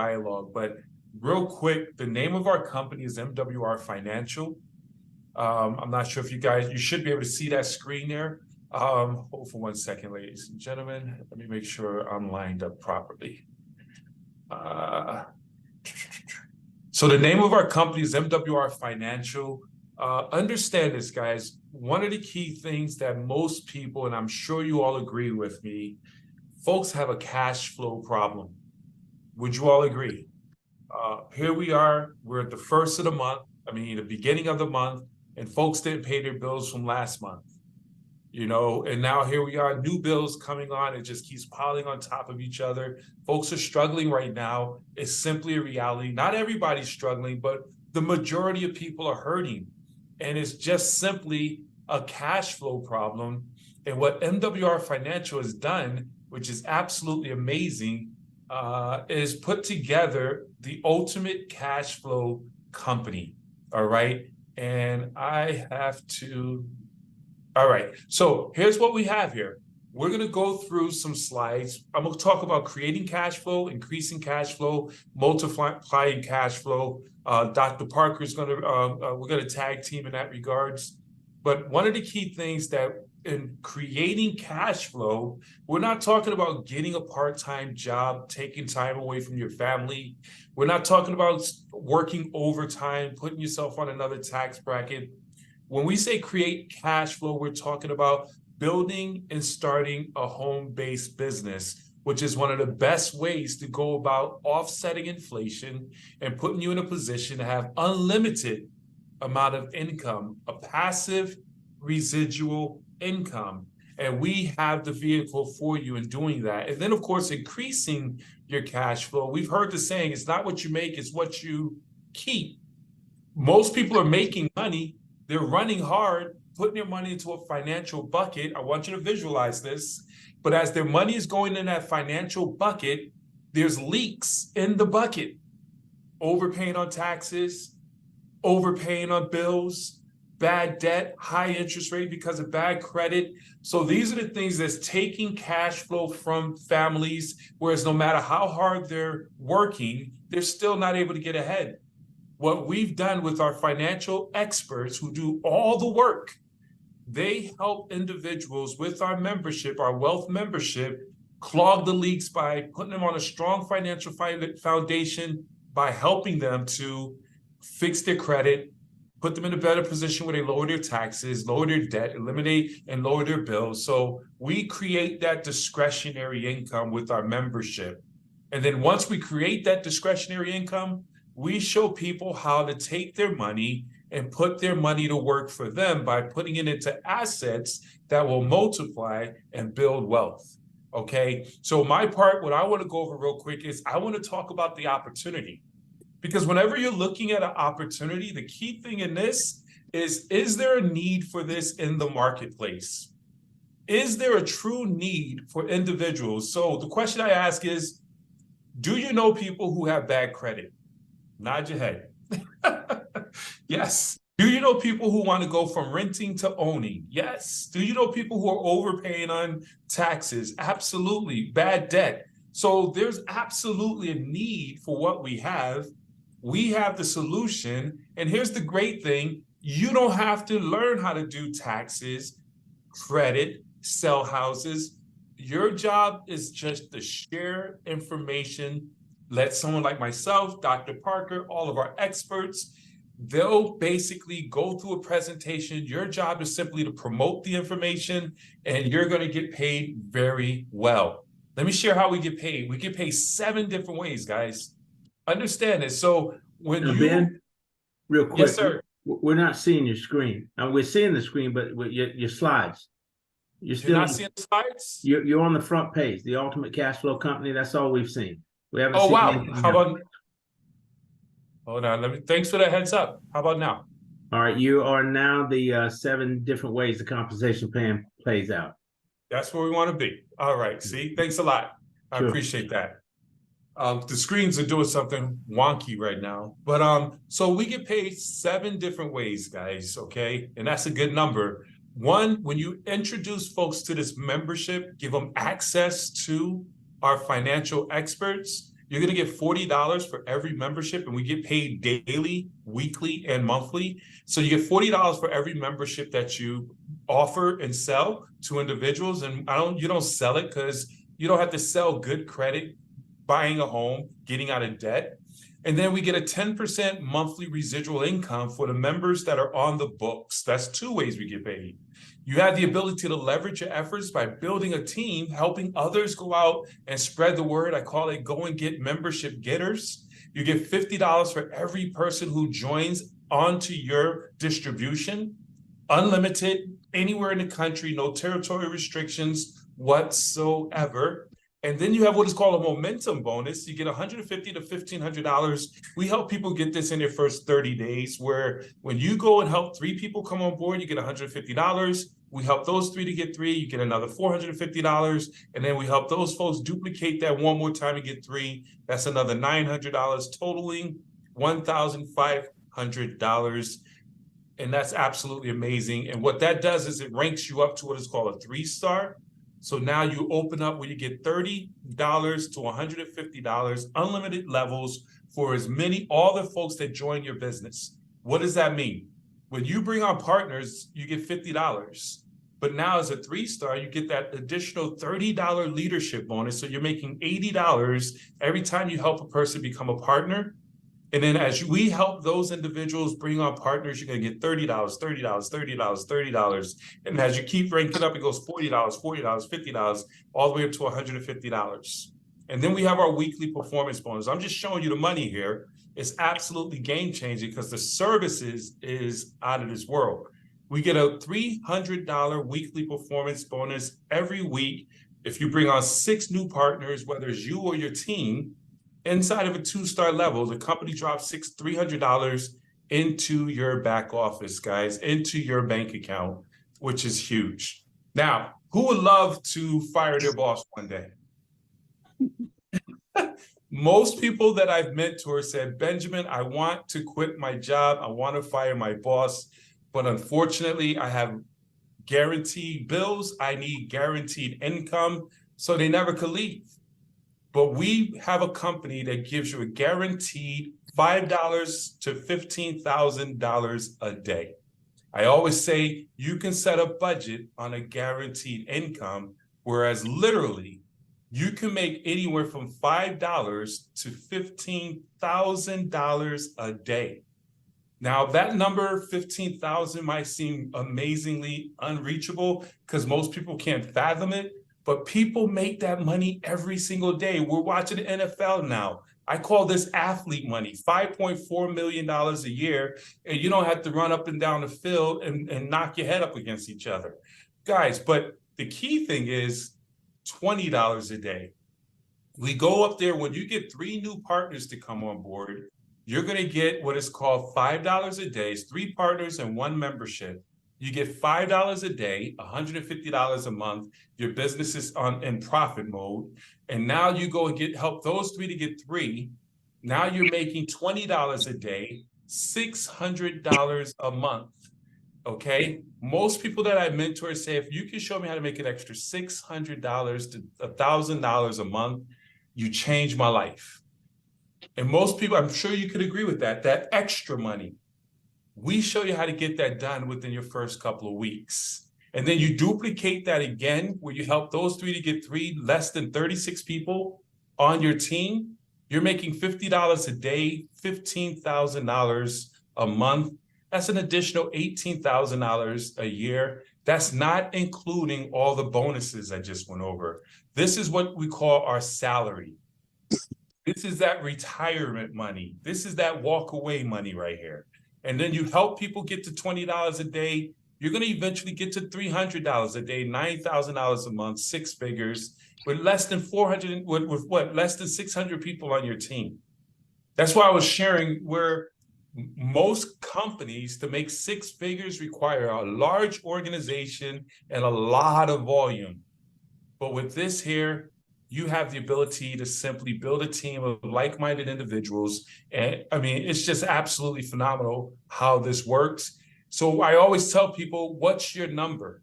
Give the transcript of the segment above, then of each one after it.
dialogue, but real quick, the name of our company is MWR Financial. I'm not sure if you should be able to see that screen there. Hold for 1 second, ladies and gentlemen. Let me make sure I'm lined up properly. So the name of our company is MWR Financial. Understand this, guys. One of the key things that most people, and I'm sure you all agree with me, folks have a cash flow problem. Would you all agree? Here we are, we're at the first of the month, the beginning of the month, and folks didn't pay their bills from last month. And now here we are, new bills coming on. It just keeps piling on top of each other. Folks are struggling right now. It's simply a reality. Not everybody's struggling, but the majority of people are hurting. And it's just simply a cash flow problem. And what MWR Financial has done, which is absolutely amazing, is put together the ultimate cash flow company. All right. And all right, so here's what we have here. We're going to go through some slides. I'm going to talk about creating cash flow, increasing cash flow, multiplying cash flow. Dr. Parker is going to, we're going to tag team in that regards. But one of the key things that in creating cash flow, we're not talking about getting a part-time job, taking time away from your family. We're not talking about working overtime, putting yourself on another tax bracket. When we say create cash flow, we're talking about building and starting a home-based business, which is one of the best ways to go about offsetting inflation and putting you in a position to have unlimited amount of income, a passive residual income. And we have the vehicle for you in doing that. And then, of course, increasing your cash flow. We've heard the saying, it's not what you make, it's what you keep. Most people are making money. They're running hard, putting their money into a financial bucket. I want you to visualize this. But as their money is going in that financial bucket, there's leaks in the bucket. Overpaying on taxes, overpaying on bills, bad debt, high interest rate because of bad credit. So these are the things that's taking cash flow from families, whereas no matter how hard they're working, they're still not able to get ahead. What we've done with our financial experts who do all the work, they help individuals with our membership, our wealth membership, clog the leaks by putting them on a strong financial foundation, by helping them to fix their credit, put them in a better position where they lower their taxes, lower their debt, eliminate and lower their bills. So we create that discretionary income with our membership. And then once we create that discretionary income, we show people how to take their money and put their money to work for them by putting it into assets that will multiply and build wealth. Okay, so my part, what I want to go over real quick is I want to talk about the opportunity. Because whenever you're looking at an opportunity, the key thing in this is there a need for this in the marketplace? Is there a true need for individuals? So the question I ask is, do you know people who have bad credit? Nod your head. Yes. Do you know people who want to go from renting to owning? Yes. Do you know people who are overpaying on taxes? Absolutely. Bad debt. So there's absolutely a need for what we have. We have the solution. And here's the great thing. You don't have to learn how to do taxes, credit, sell houses. Your job is just to share information. Let someone like myself, Dr. Parker, all of our experts, they'll basically go through a presentation. Your job is simply to promote the information, and you're going to get paid very well. Let me share how we get paid. We get paid 7 different ways, guys. Understand this. So when Ben, real quick, yes, sir. We're not seeing your screen. We're seeing the screen, but with your slides. You're not seeing the slides? You're on the front page, the Ultimate Cash Flow Company. That's all we've seen. We haven't seen wow. How about, hold on, thanks for the heads up. How about now? All right, you are now the 7 different ways the compensation plan plays out. That's where we want to be. All right, see, thanks a lot. I appreciate that. The screens are doing something wonky right now, but so we get paid 7 different ways, guys, okay? And that's a good number. One, when you introduce folks to this membership, give them access to our financial experts, You're going to get $40 for every membership, and we get paid daily, weekly, and monthly. So you get $40 for every membership that you offer and sell to individuals. And you don't sell it because you don't have to sell good credit, buying a home, getting out of debt. And then we get a 10% monthly residual income for the members that are on the books. That's two ways we get paid. You have the ability to leverage your efforts by building a team, helping others go out and spread the word. I call it go and get membership getters. You get $50 for every person who joins onto your distribution, unlimited, anywhere in the country, no territory restrictions whatsoever. And then you have what is called a momentum bonus. You get $150 to $1,500. We help people get this in their first 30 days, where when you go and help 3 people come on board, you get $150. We help those 3 to get 3, you get another $450. And then we help those folks duplicate that one more time and get 3. That's another $900, totaling $1,500. And that's absolutely amazing. And what that does is it ranks you up to what is called a 3-star. So now you open up where you get $30 to $150, unlimited levels for all the folks that join your business. What does that mean? When you bring on partners, you get $50. But now as a 3-star, you get that additional $30 leadership bonus. So you're making $80 every time you help a person become a partner. And then as we help those individuals bring on partners, you're going to get $30, $30, $30, $30. And as you keep ranking up, it goes $40, $40, $50, all the way up to $150. And then we have our weekly performance bonus. I'm just showing you the money here. It's absolutely game-changing because the services is out of this world. We get a $300 weekly performance bonus every week if you bring on 6 new partners, whether it's you or your team. Inside of a 2-star level, the company drops $300 into your back office, guys, into your bank account, which is huge. Now, who would love to fire their boss one day? Most people that I've mentored said, Benjamin, I want to quit my job. I want to fire my boss. But unfortunately, I have guaranteed bills. I need guaranteed income. So they never could leave. But we have a company that gives you a guaranteed $5 to $15,000 a day. I always say you can set a budget on a guaranteed income, whereas literally you can make anywhere from $5 to $15,000 a day. Now that number 15,000 might seem amazingly unreachable because most people can't fathom it. But people make that money every single day. We're watching the NFL now. I call this athlete money, $5.4 million a year, and you don't have to run up and down the field and knock your head up against each other. Guys, but the key thing is $20 a day. We go up there, when you get 3 new partners to come on board, you're gonna get what is called $5 a day. It's 3 partners and 1 membership. You get $5 a day, $150 a month. Your business is in profit mode. And now you go and help those 3 to get 3. Now you're making $20 a day, $600 a month. Okay. Most people that I mentor say, if you can show me how to make an extra $600 to $1,000 a month, you change my life. And most people, I'm sure you could agree with that extra money. We show you how to get that done within your first couple of weeks. And then you duplicate that again, where you help those 3 to get 3, less than 36 people on your team. You're making $50 a day, $15,000 a month. That's an additional $18,000 a year. That's not including all the bonuses I just went over. This is what we call our salary. This is that retirement money. This is that walk away money right here. And then you help people get to $20 a day. You're going to eventually get to $300 a day, $9,000 a month, 6 figures, with less than 400, less than 600 people on your team. That's why I was sharing where most companies to make 6 figures require a large organization and a lot of volume. But with this here, you have the ability to simply build a team of like-minded individuals. And I mean, it's just absolutely phenomenal how this works. So I always tell people, what's your number?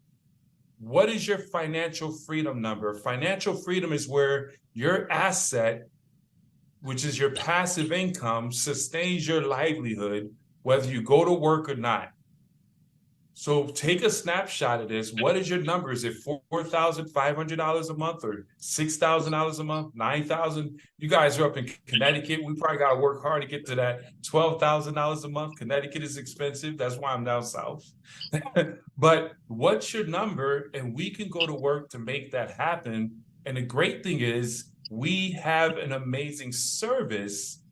What is your financial freedom number? Financial freedom is where your asset which is your passive income, sustains your livelihood, whether you go to work or not. So take a snapshot of this. What is your number? Is it $4,500 a month or $6,000 a month, 9,000? You guys are up in Connecticut. We probably got to work hard to get to that $12,000 a month. Connecticut is expensive. That's why I'm down south. But what's your number? And we can go to work to make that happen. And the great thing is we have an amazing service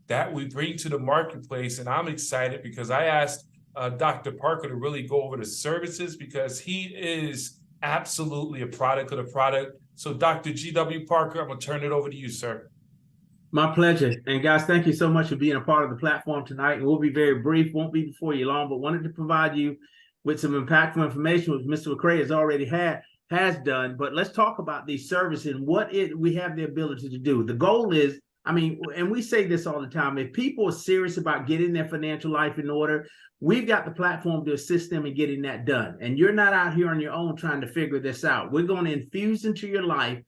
that we bring to the marketplace. And I'm excited because I asked Dr. Parker to really go over the services because he is absolutely a product of the product. So Dr. G.W. Parker, I'm going to turn it over to you, sir. My pleasure. And guys, thank you so much for being a part of the platform tonight. And we'll be very brief, won't be before you long, but wanted to provide you with some impactful information, which Mr. McCray has done. But let's talk about these services and what we have the ability to do. The goal is, I mean, and we say this all the time, if people are serious about getting their financial life in order, we've got the platform to assist them in getting that done. And you're not out here on your own trying to figure this out. We're going to infuse into your life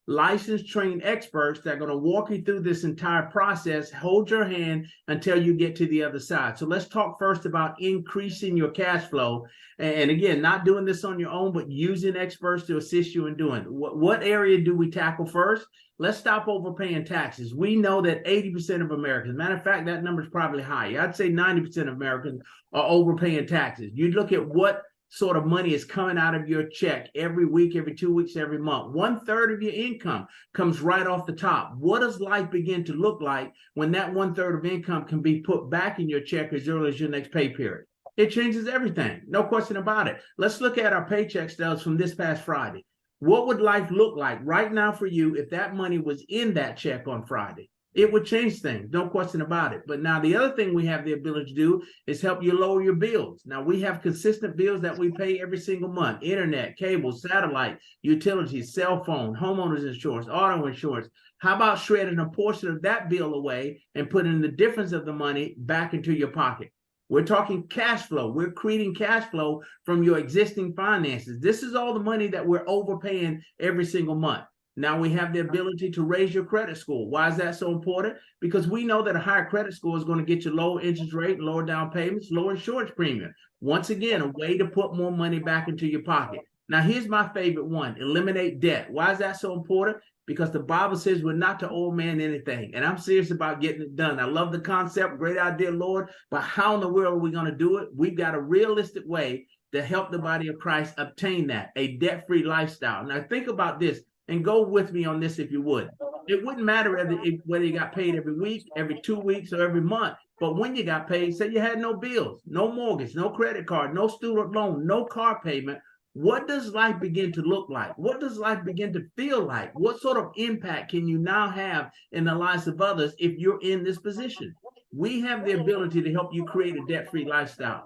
licensed, trained experts that are going to walk you through this entire process, hold your hand until you get to the other side. So let's talk first about increasing your cash flow. And again, not doing this on your own, but using experts to assist you in doing it. What area do we tackle first? Let's stop overpaying taxes. We know that 80% of Americans, matter of fact, that number is probably higher. I'd say 90% of Americans are overpaying taxes. You look at what sort of money is coming out of your check every week, every 2 weeks, every month. 1/3 of your income comes right off the top. What does life begin to look like when that 1/3 of income can be put back in your check as early as your next pay period? It changes everything. No question about it. Let's look at our paycheck stubs from this past Friday. What would life look like right now for you if that money was in that check on Friday? It would change things, no question about it. But now the other thing we have the ability to do is help you lower your bills. Now we have consistent bills that we pay every single month: internet, cable, satellite, utilities, cell phone, homeowners insurance, auto insurance. How about shredding a portion of that bill away and putting the difference of the money back into your pocket? We're talking cash flow. We're creating cash flow from your existing finances. This is all the money that we're overpaying every single month. Now we have the ability to raise your credit score. Why is that so important? Because we know that a higher credit score is going to get you lower interest rate, lower down payments, lower insurance premium. Once again, a way to put more money back into your pocket. Now, here's my favorite one: eliminate debt. Why is that so important? Because the Bible says we're not to owe man anything. And I'm serious about getting it done. I love the concept. Great idea, Lord. But how in the world are we going to do it? We've got a realistic way to help the body of Christ obtain that, a debt-free lifestyle. Now, think about this. And go with me on this if you would. It wouldn't matter whether you got paid every week, every 2 weeks, or every month. But when you got paid, say you had no bills, no mortgage, no credit card, no student loan, no car payment. What does life begin to look like? What does life begin to feel like? What sort of impact can you now have in the lives of others if you're in this position? We have the ability to help you create a debt-free lifestyle.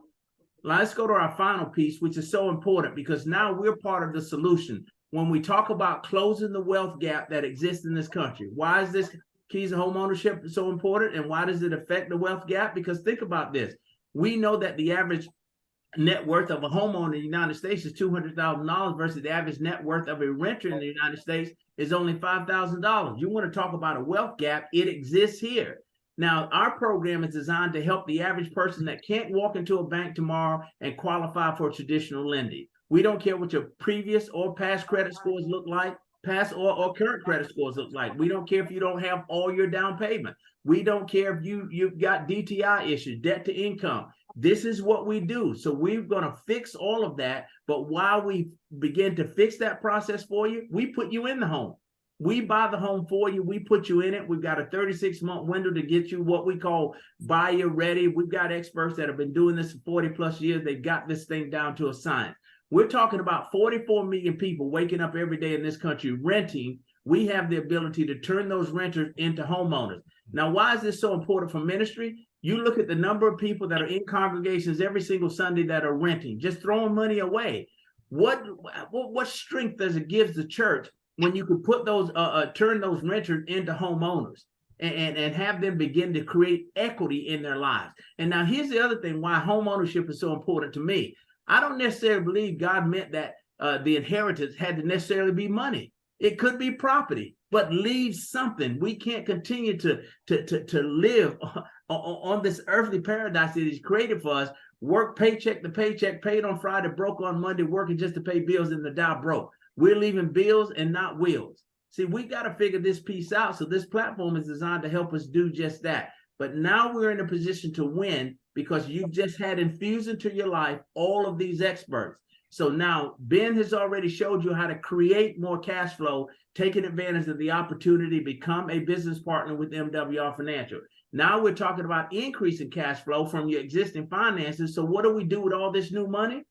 Let's go to our final piece, which is so important because now we're part of the solution. When we talk about closing the wealth gap that exists in this country, why is this keys to home ownership so important, and why does it affect the wealth gap? Because think about this. We know that the average net worth of a homeowner in the United States is $200,000 versus the average net worth of a renter in the United States is only $5,000. You want to talk about a wealth gap, it exists here. Now, our program is designed to help the average person that can't walk into a bank tomorrow and qualify for traditional lending. We don't care what your previous or past credit scores look like, past or current credit scores look like. We don't care if you don't have all your down payment. We don't care if you've got DTI issues, debt to income. This is what we do. So we're going to fix all of that. But while we begin to fix that process for you, we put you in the home. We buy the home for you. We put you in it. We've got a 36-month window to get you what we call buyer ready. We've got experts that have been doing this for 40 plus years. They've got this thing down to a science. We're talking about 44 million people waking up every day in this country renting. We have the ability to turn those renters into homeowners. Now, why is this so important for ministry? You look at the number of people that are in congregations every single Sunday that are renting, just throwing money away. What strength does it give the church when you could put those turn those renters into homeowners and have them begin to create equity in their lives? And now here's the other thing why home ownership is so important to me. I don't necessarily believe God meant that the inheritance had to necessarily be money. It could be property. but leave something. We can't continue to live on this earthly paradise that He's created for us. Work paycheck to paycheck, paid on Friday, broke on Monday, working just to pay bills and to die broke. We're leaving bills and not wills. See, we got to figure this piece out. So this platform is designed to help us do just that. But now we're in a position to win because you've just had infused into your life all of these experts. So now Ben has already showed you how to create more cash flow, taking advantage of the opportunity to become a business partner with MWR Financial. Now we're talking about increasing cash flow from your existing finances. So what do we do with all this new money?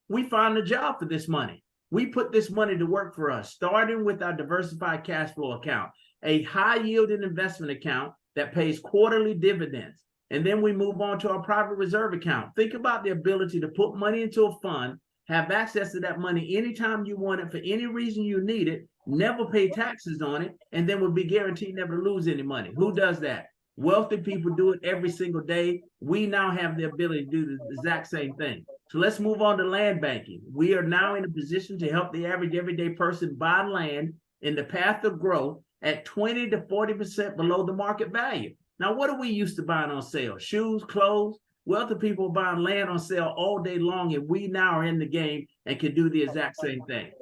We find a job for this money. We put this money to work for us, starting with our diversified cash flow account, a high yielding investment account that pays quarterly dividends. And then we move on to our private reserve account. Think about the ability to put money into a fund, have access to that money anytime you want it for any reason you need it, never pay taxes on it, and then will be guaranteed never to lose any money. Who does that? Wealthy people do it every single day. We now have the ability to do the exact same thing. So let's move on to land banking. We are now in a position to help the average everyday person buy land in the path of growth at 20 to 40% below the market value. Now, what are we used to buying on sale? Shoes, clothes? Wealthy people are buying land on sale all day long, and we now are in the game and can do the exact same thing.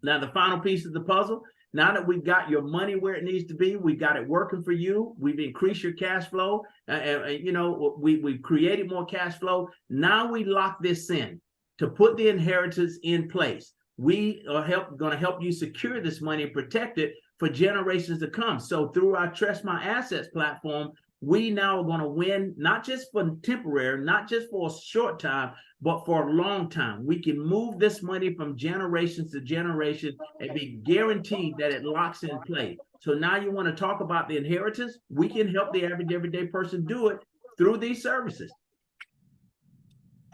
Now, the final piece of the puzzle, now that we've got your money where it needs to be, we've got it working for you, we've increased your cash flow, we've created more cash flow. Now we lock this in to put the inheritance in place. We are going to help you secure this money and protect it for generations to come. So through our Trust My Assets platform, we now are going to win, not just for temporary, not just for a short time, but for a long time. We can move this money from generations to generation and be guaranteed that it locks in place. So now you want to talk about the inheritance? We can help the average everyday person do it through these services.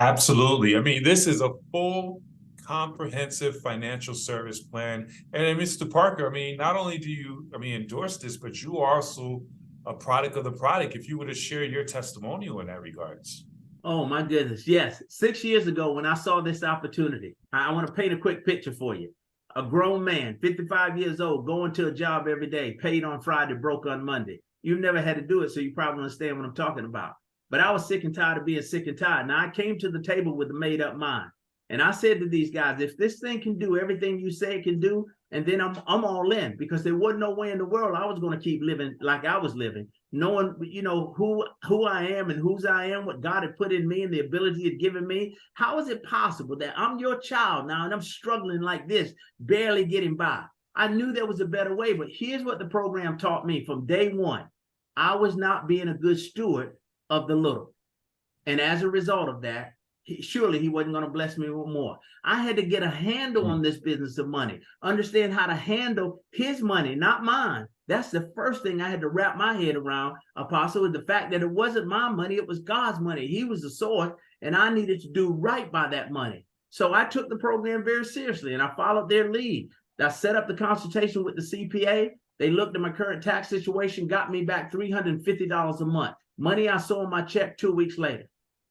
Absolutely. I mean, this is a full comprehensive financial service plan. And Mr. Parker, I mean, not only do you, endorse this, but you are also a product of the product. If you were to share your testimonial in that regards. Oh my goodness. Yes. 6 years ago, when I saw this opportunity, I want to paint a quick picture for you. A grown man, 55 years old, going to a job every day, paid on Friday, broke on Monday. You've never had to do it, so you probably understand what I'm talking about. But I was sick and tired of being sick and tired. Now I came to the table with a made up mind. And I said to these guys, if this thing can do everything you say it can do, and then I'm all in, because there wasn't no way in the world I was going to keep living like I was living, knowing, who I am and whose I am, what God had put in me and the ability He had given me. How is it possible that I'm your child now and I'm struggling like this, barely getting by? I knew there was a better way, but here's what the program taught me from day one. I was not being a good steward of the little. And as a result of that, surely He wasn't going to bless me with more. I had to get a handle on this business of money, understand how to handle His money, not mine. That's the first thing I had to wrap my head around, Apostle, with the fact that it wasn't my money, it was God's money. He was the source, and I needed to do right by that money. So I took the program very seriously, and I followed their lead. I set up the consultation with the CPA. They looked at my current tax situation, got me back $350 a month. Money I saw in my check 2 weeks later.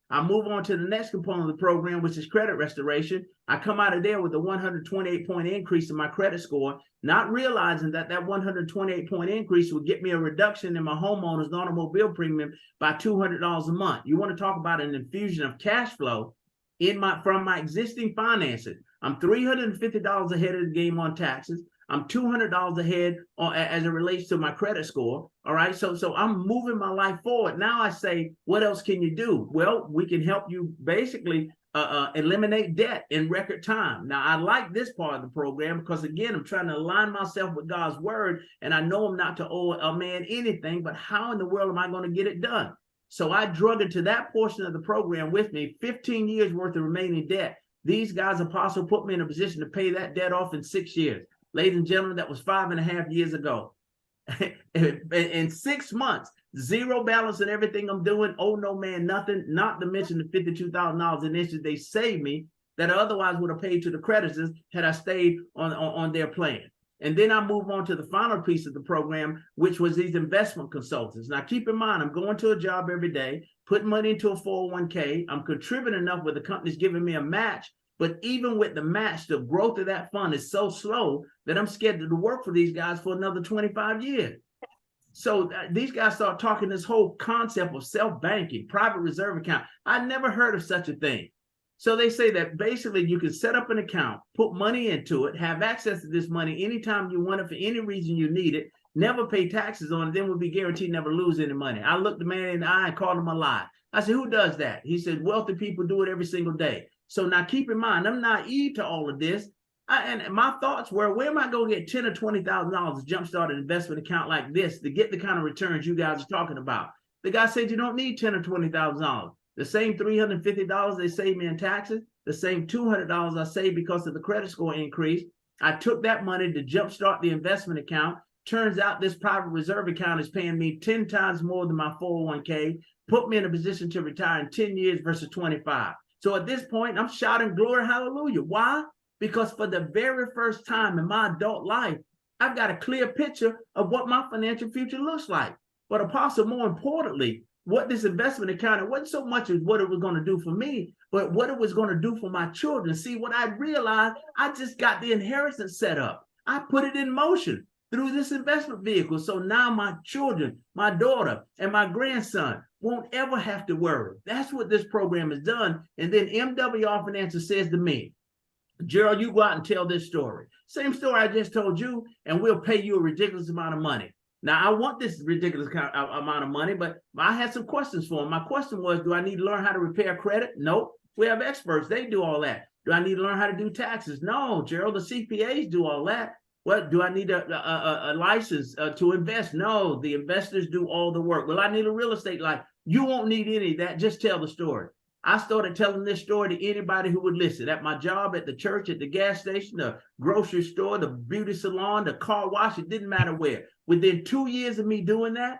I move on to the next component of the program, which is credit restoration. I come out of there with a 128-point increase in my credit score, not realizing that 128-point increase would get me a reduction in my homeowner's automobile premium by $200 a month. You want to talk about an infusion of cash flow from my existing finances. I'm $350 ahead of the game on taxes. I'm $200 ahead as it relates to my credit score. All right. So I'm moving my life forward. Now I say, what else can you do? Well, we can help you basically eliminate debt in record time. Now, I like this part of the program because, again, I'm trying to align myself with God's word. And I know I'm not to owe a man anything, but how in the world am I going to get it done? So I drug into that portion of the program with me, 15 years worth of remaining debt. These guys, Apostle, put me in a position to pay that debt off in 6 years. Ladies and gentlemen, that was 5.5 years ago. In 6 months, zero balance in everything I'm doing. Oh, no, man, nothing. Not to mention the $52,000 in interest they saved me that I otherwise would have paid to the creditors had I stayed on their plan. And then I move on to the final piece of the program, which was these investment consultants. Now, keep in mind, I'm going to a job every day, putting money into a 401k. I'm contributing enough where the company's giving me a match But even with the match, the growth of that fund is so slow that I'm scared to work for these guys for another 25 years. So these guys start talking this whole concept of self-banking, private reserve account. I never heard of such a thing. So they say that basically you can set up an account, put money into it, have access to this money anytime you want it for any reason you need it, never pay taxes on it, then we'll be guaranteed never lose any money. I looked the man in the eye and called him a lie. I said, who does that? He said, wealthy people do it every single day. So now keep in mind, I'm naive to all of this. And my thoughts were, where am I going to get $10,000 or $20,000 to jumpstart an investment account like this to get the kind of returns you guys are talking about? The guy said you don't need $10,000 or $20,000. The same $350 they saved me in taxes, the same $200 I saved because of the credit score increase. I took that money to jumpstart the investment account. Turns out this private reserve account is paying me 10 times more than my 401k, put me in a position to retire in 10 years versus 25. So at this point, I'm shouting glory, hallelujah. Why? Because for the very first time in my adult life, I've got a clear picture of what my financial future looks like. But Apostle, more importantly, what this investment account, it wasn't so much as what it was going to do for me, but what it was going to do for my children. See, what I realized, I just got the inheritance set up. I put it in motion through this investment vehicle. So now my children, my daughter, and my grandson won't ever have to worry. That's what this program has done. And then MWR Financial says to me, Gerald, you go out and tell this story. Same story I just told you, and we'll pay you a ridiculous amount of money. Now, I want this ridiculous amount of money, but I had some questions for him. My question was, do I need to learn how to repair credit? Nope. We have experts. They do all that. Do I need to learn how to do taxes? No, Gerald, the CPAs do all that. What, do I need a license to invest? No, the investors do all the work. Well, I need a real estate license. You won't need any of that. Just tell the story. I started telling this story to anybody who would listen. At my job, at the church, at the gas station, the grocery store, the beauty salon, the car wash, it didn't matter where. Within 2 years of me doing that,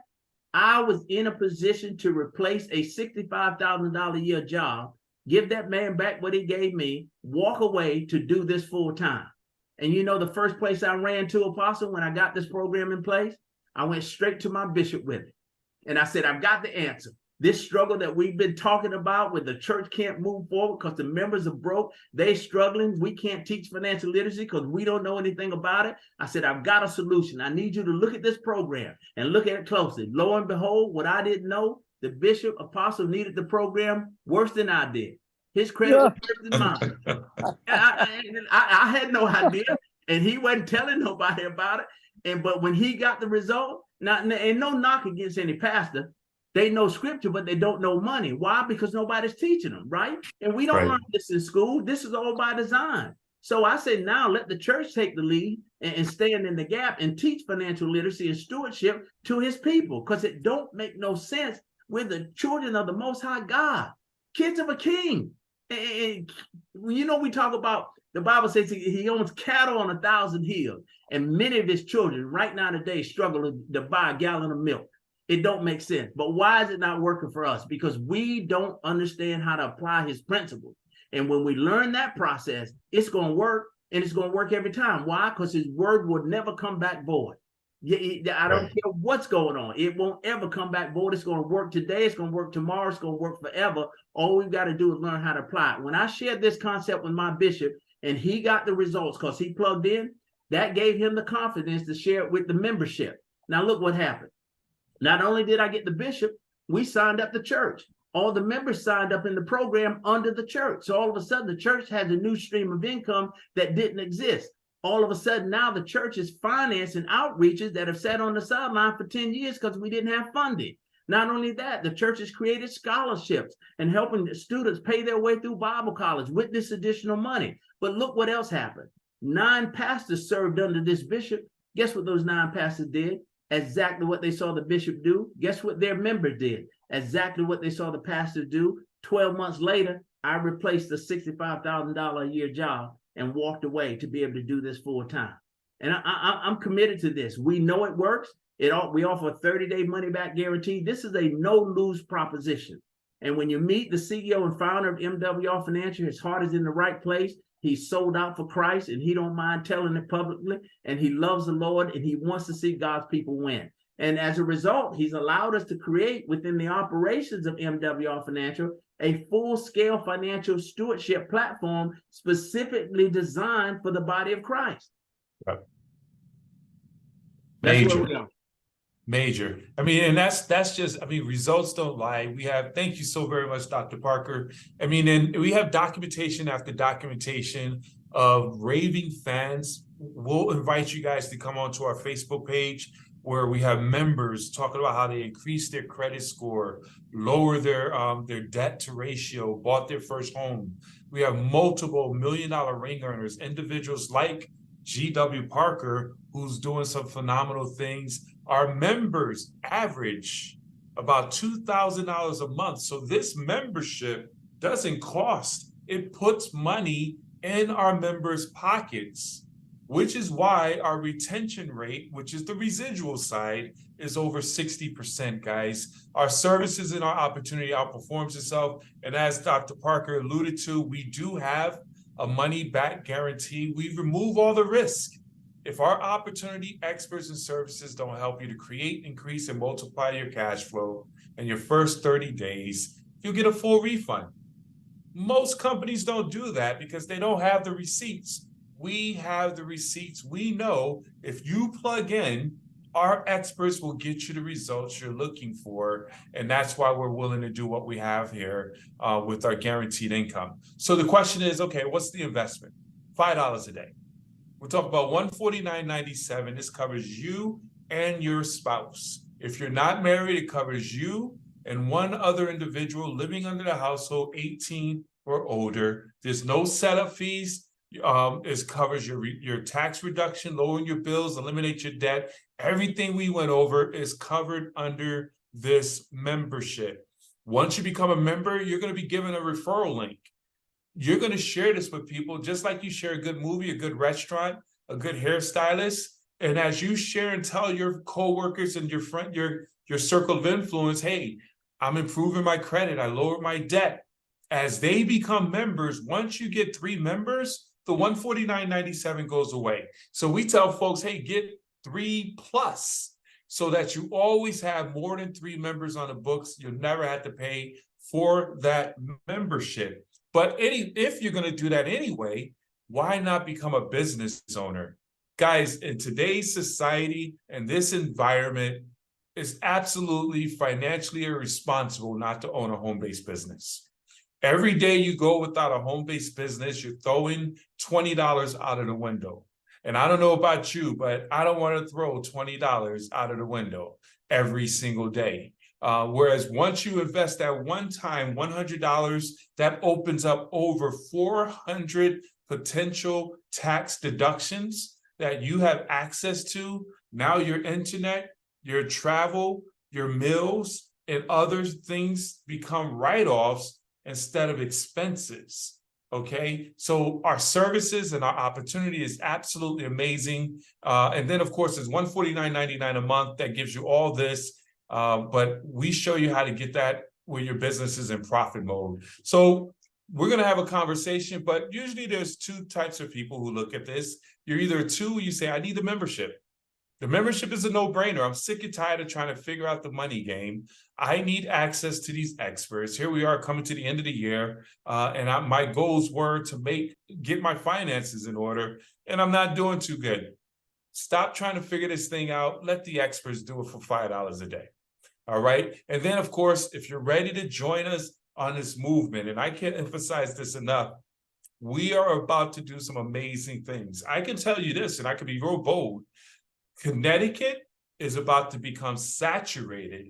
I was in a position to replace a $65,000 a year job, give that man back what he gave me, walk away to do this full time. And you know the first place I ran to, Apostle, when I got this program in place? I went straight to my bishop with it. And I said, I've got the answer. This struggle that we've been talking about where the church can't move forward because the members are broke, they're struggling. We can't teach financial literacy because we don't know anything about it. I said, I've got a solution. I need you to look at this program and look at it closely. Lo and behold, what I didn't know, the bishop apostle needed the program worse than I did. His credit was worse than mine. I had no idea, and he wasn't telling nobody about it. But when he got the result, now, and no knock against any pastor, they know scripture, but they don't know money. Why? Because nobody's teaching them, right? And we don't learn this in school. This is all by design. So I say now let the church take the lead and stand in the gap and teach financial literacy and stewardship to his people, because it don't make no sense. We're the children of the Most High God, kids of a king. And you know, we talk about, the Bible says he owns cattle on 1,000 hills, and many of his children right now today struggle to buy a gallon of milk. It don't make sense. But why is it not working for us? Because we don't understand how to apply his principles. And when we learn that process, it's going to work, and it's going to work every time. Why? Because his word will never come back void. I don't care what's going on. It won't ever come back void. It's going to work today. It's going to work tomorrow. It's going to work forever. All we've got to do is learn how to apply it. When I shared this concept with my bishop and he got the results because he plugged in, that gave him the confidence to share it with the membership. Now look what happened. Not only did I get the bishop, we signed up the church. All the members signed up in the program under the church. So all of a sudden, the church has a new stream of income that didn't exist. All of a sudden, now the church is financing outreaches that have sat on the sideline for 10 years because we didn't have funding. Not only that, the church has created scholarships and helping the students pay their way through Bible college with this additional money. But look what else happened. 9 pastors served under this bishop. Guess what those 9 pastors did? Exactly what they saw the bishop do. Guess what their member did? Exactly what they saw the pastor do. 12 months later, I replaced the $65,000 a year job and walked away to be able to do this full time. And I'm committed to this. We know it works. We offer a 30-day money-back guarantee. This is a no-lose proposition. And when you meet the CEO and founder of MWR Financial, his heart is in the right place. He's sold out for Christ, and he don't mind telling it publicly, and he loves the Lord, and he wants to see God's people win. And as a result, he's allowed us to create within the operations of MWR Financial a full-scale financial stewardship platform specifically designed for the body of Christ. Right. That's Major. where we are. Major. I mean, and that's just, I mean, results don't lie. We have, thank you so very much, Dr. Parker. I mean, and we have documentation after documentation of raving fans. We'll invite you guys to come onto our Facebook page where we have members talking about how they increased their credit score, lower their debt to ratio, bought their first home. We have multiple $1 million ring earners, individuals like G.W. Parker, who's doing some phenomenal things. Our members average about $2,000 a month. So this membership doesn't cost. It puts money in our members' pockets, which is why our retention rate, which is the residual side, is over 60%, guys. Our services and our opportunity outperforms itself. And as Dr. Parker alluded to, we do have a money-back guarantee. We remove all the risk. If our opportunity, experts, and services don't help you to create, increase, and multiply your cash flow in your first 30 days, you'll get a full refund. Most companies don't do that because they don't have the receipts. We have the receipts. We know if you plug in, our experts will get you the results you're looking for. And that's why we're willing to do what we have here with our guaranteed income. So the question is, okay, what's the investment? $5 a day. We're talking about $149.97. This covers you and your spouse. If you're not married, it covers you and one other individual living under the household, 18 or older. There's no setup fees. It covers your tax reduction, lowering your bills, eliminate your debt. Everything we went over is covered under this membership. Once you become a member, you're going to be given a referral link. You're going to share this with people just like you share a good movie, a good restaurant, a good hairstylist. And as you share and tell your coworkers and your friend, your circle of influence, hey, I'm improving my credit, I lowered my debt. As they become members, once you get 3 members, the $149.97 goes away. So we tell folks, hey, get 3+ so that you always have more than 3 members on the books. You'll never have to pay for that membership. But if you're going to do that anyway, why not become a business owner? Guys, in today's society and this environment, it's absolutely financially irresponsible not to own a home-based business. Every day you go without a home-based business, you're throwing $20 out of the window. And I don't know about you, but I don't want to throw $20 out of the window every single day. Whereas once you invest that one time, $100, that opens up over 400 potential tax deductions that you have access to. Now your internet, your travel, your meals, and other things become write-offs instead of expenses. Okay, so our services and our opportunity is absolutely amazing. And then, of course, there's $149.99 a month that gives you all this. But we show you how to get that when your business is in profit mode. So we're going to have a conversation, but usually there's 2 types of people who look at this. You're either a 2, you say, I need the membership. The membership is a no-brainer. I'm sick and tired of trying to figure out the money game. I need access to these experts. Here we are coming to the end of the year, and my goals were to get my finances in order, and I'm not doing too good. Stop trying to figure this thing out. Let the experts do it for $5 a day. All right. And then, of course, if you're ready to join us on this movement, and I can't emphasize this enough, we are about to do some amazing things. I can tell you this, and I can be real bold. Connecticut is about to become saturated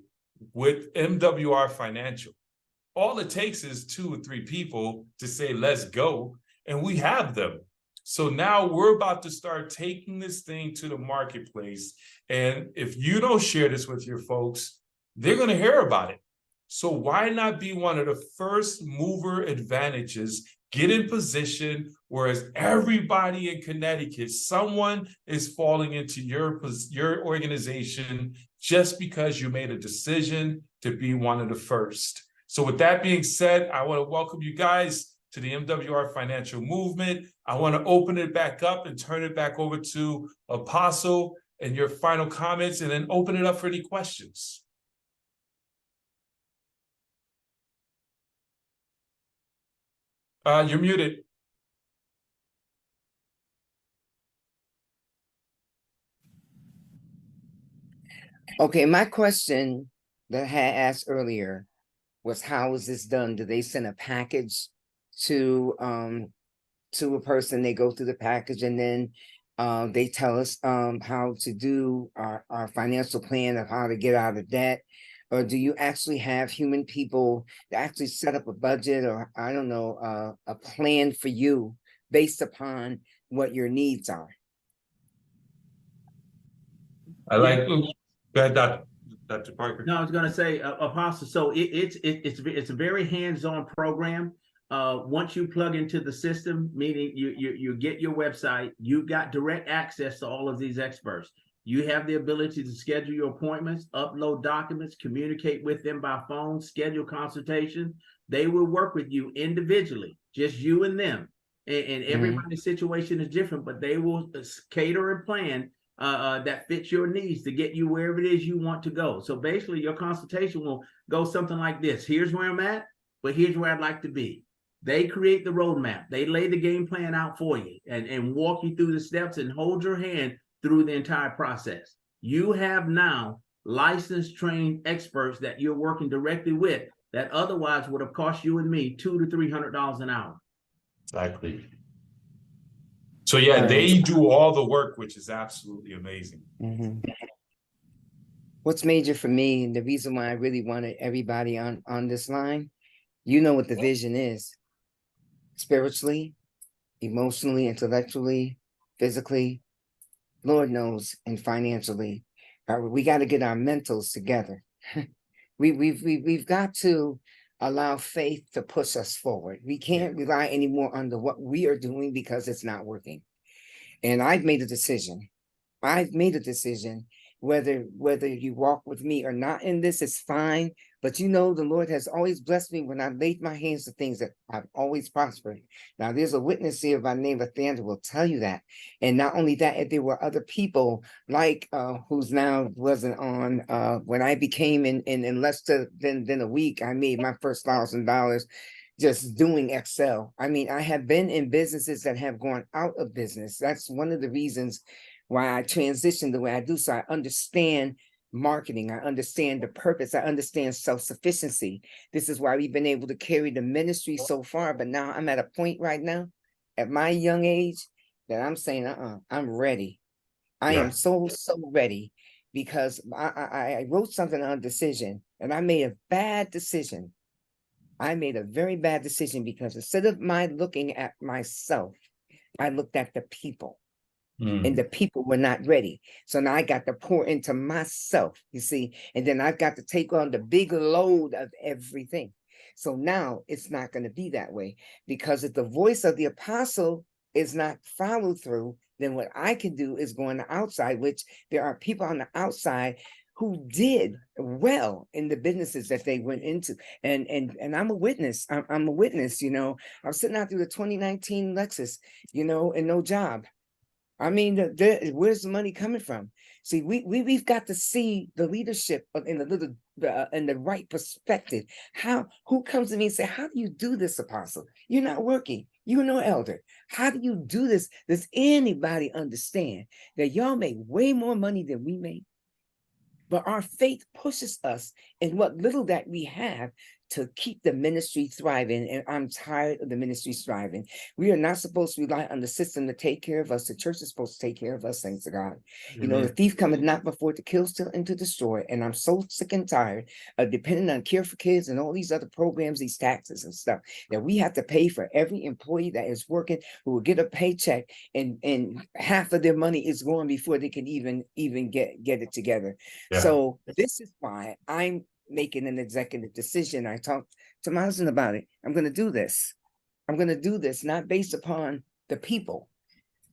with MWR Financial. All it takes is 2 or 3 people to say, let's go, and we have them. So now we're about to start taking this thing to the marketplace. And if you don't share this with your folks, they're going to hear about it. So why not be one of the first mover advantages, get in position, whereas everybody in Connecticut, someone is falling into your organization just because you made a decision to be one of the first. So with that being said, I want to welcome you guys to the MWR Financial Movement. I want to open it back up and turn it back over to Apostle and your final comments, and then open it up for any questions. You're muted. Okay, my question that I had asked earlier was, how is this done? Do they send a package to a person? They go through the package and then they tell us how to do our financial plan of how to get out of debt? Or do you actually have human people that actually set up a budget, or I don't know, a plan for you based upon what your needs are? I like. Go ahead, Dr. Parker. No, I was going to say, Apostle. So it's a very hands-on program. Once you plug into the system, meaning you get your website, you got direct access to all of these experts. You have the ability to schedule your appointments, upload documents, communicate with them by phone, schedule consultation. They will work with you individually, just you and them. And everybody's situation is different, but they will cater and plan that fits your needs to get you wherever it is you want to go. So basically, your consultation will go something like this. Here's where I'm at, but here's where I'd like to be. They create the roadmap. They lay the game plan out for you and walk you through the steps and hold your hand through the entire process. You have now licensed, trained experts that you're working directly with that otherwise would have cost you and me $200 to $300 an hour. Exactly. So yeah, they do all the work, which is absolutely amazing. What's major for me, and the reason why I really wanted everybody on this line, you know what the vision is: spiritually, emotionally, intellectually, physically, Lord knows, and financially. We got to get our mentals together. We've got to allow faith to push us forward. We can't rely anymore on what we are doing because it's not working. And I've made a decision. Whether you walk with me or not in this, is fine. But you know, the Lord has always blessed me when I laid my hands to things that I've always prospered. Now, there's a witness here by the name of Thandra will tell you that. And not only that, if there were other people like who's now wasn't on when I became in less than a week, I made my first $1,000 just doing Excel. I mean, I have been in businesses that have gone out of business. That's one of the reasons why I transitioned the way I do. So I understand marketing. I understand the purpose. I understand self-sufficiency. This is why we've been able to carry the ministry so far. But now I'm at a point right now, at my young age, that I'm saying, I'm ready. I am so ready, because I wrote something on decision, and I made a bad decision. I made a very bad decision, because instead of my looking at myself, I looked at the people. And the people were not ready. So now I got to pour into myself, you see, and then I've got to take on the big load of everything. So now it's not going to be that way, because if the voice of the apostle is not followed through, then what I can do is go on the outside, which there are people on the outside who did well in the businesses that they went into. And I'm a witness. I'm a witness, you know. I was sitting out through the 2019 Lexus, you know, and no job. I mean, where's the money coming from? See, we've got to see the leadership in the right perspective. Who comes to me and say, how do you do this, apostle? You're not working. You're no elder. How do you do this? Does anybody understand that y'all make way more money than we make? But our faith pushes us in what little that we have to keep the ministry thriving. And I'm tired of the ministry thriving. We are not supposed to rely on the system to take care of us. The church is supposed to take care of us, thanks to God. You know, the thief cometh not before to kill, steal, and to destroy. And I'm so sick and tired of depending on Care for Kids and all these other programs, these taxes and stuff, that we have to pay for every employee that is working, who will get a paycheck, and half of their money is going before they can even get it together. So this is why I'm making an executive decision. I talked to my husband about it. I'm going to do this. I'm going to do this, not based upon the people.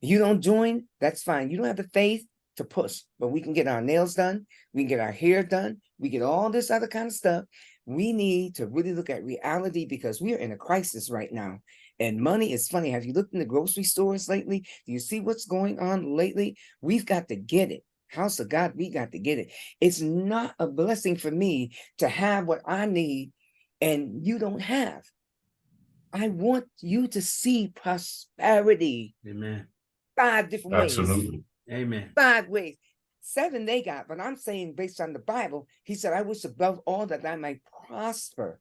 You don't join, that's fine. You don't have the faith to push, but we can get our nails done. We can get our hair done. We get all this other kind of stuff. We need to really look at reality, because we are in a crisis right now. And money is funny. Have you looked in the grocery stores lately? Do you see what's going on lately? We've got to get it. House of God, we got to get it. It's not a blessing for me to have what I need and you don't have. I want you to see prosperity. Amen. 5 different ways. Absolutely. Amen. 5 ways. 7 they got, but I'm saying based on the Bible, he said, I wish above all that I might prosper.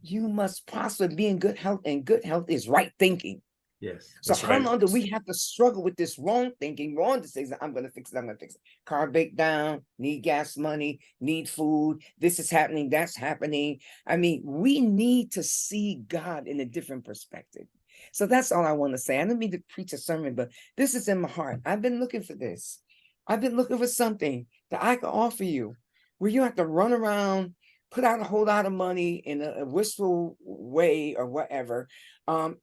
You must prosper, be in good health, and good health is right thinking. Yes. So That's how right. long do we have to struggle with this wrong thinking, wrong decisions? I'm going to fix it. I'm going to fix it. Car break down, need gas money, need food. This is happening. That's happening. I mean, we need to see God in a different perspective. So that's all I want to say. I don't mean to preach a sermon, but this is in my heart. I've been looking for this. I've been looking for something that I can offer you where you have to run around, put out a whole lot of money in a wistful way or whatever.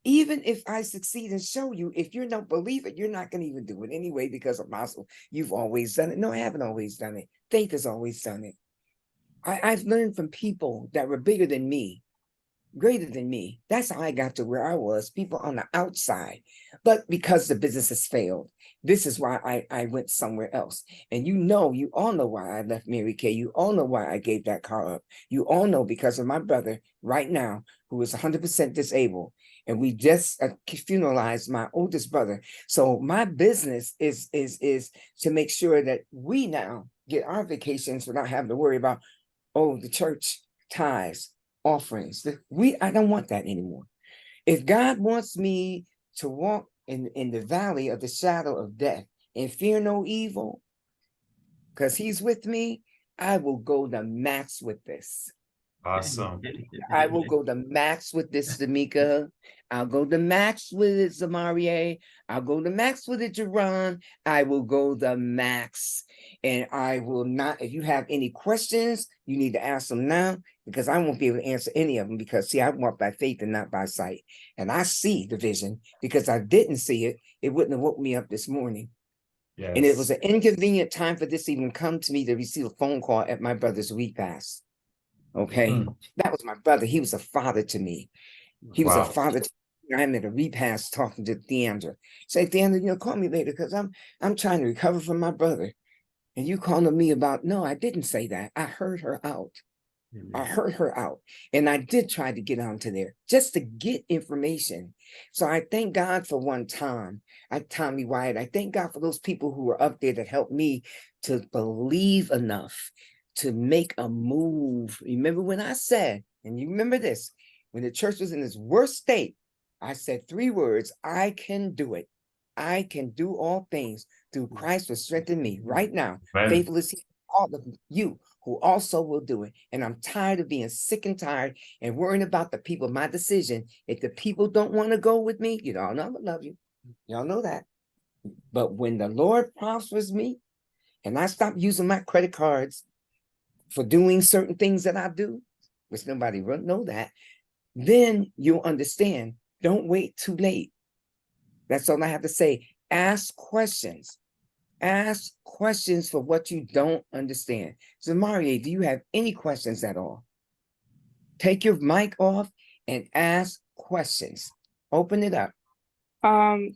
Even if I succeed and show you, if you don't believe it, you're not going to even do it anyway, because Apostle, you've always done it. No, I haven't always done it. Faith has always done it. I've learned from people that were bigger than me, greater than me. That's how I got to where I was, people on the outside. But because the business has failed, this is why I went somewhere else. And you all know why I left Mary Kay. You all know why I gave that car up. You all know because of my brother right now, who is 100% disabled. And we just funeralized my oldest brother. So my business is to make sure that we now get our vacations without having to worry about, oh, the church tithes, offerings. I don't want that anymore. If God wants me to walk in the valley of the shadow of death and fear no evil, because he's with me, I will go the max with this. Awesome. I will go the max with this, D'Amica. I'll go the max with it, Zamarie. I'll go the max with it, Jerron. I will go the max. And I will not, if you have any questions, you need to ask them now, because I won't be able to answer any of them, because see, I walk by faith and not by sight. And I see the vision, because I didn't see it. It wouldn't have woke me up this morning. Yes. And it was an inconvenient time for this to even come to me, to receive a phone call at my brother's repast. Okay, that was my brother. He was a father to me. He was a father to me. I'm at a repast talking to Deandra. Say, Deandra, call me later, because I'm trying to recover from my brother. And you calling me about, no, I didn't say that. I heard her out. I heard her out. And I did try to get onto there just to get information. So I thank God for one time. Tommy Wyatt, I thank God for those people who were up there that helped me to believe enough to make a move. Remember when I said, and you remember this, when the church was in its worst state, I said 3 words: I can do it. I can do all things through Christ who strengthened me. Right now, faithful is he, all of you who also will do it. And I'm tired of being sick and tired and worrying about the people, my decision. If the people don't want to go with me, you all know I love you. Y'all know that. But when the Lord prospers me and I stop using my credit cards for doing certain things that I do, which nobody will know that, then you'll understand. Don't wait too late. That's all I have to say. Ask questions. Ask questions for what you don't understand. Zamarie, do you have any questions at all? Take your mic off and ask questions. Open it up.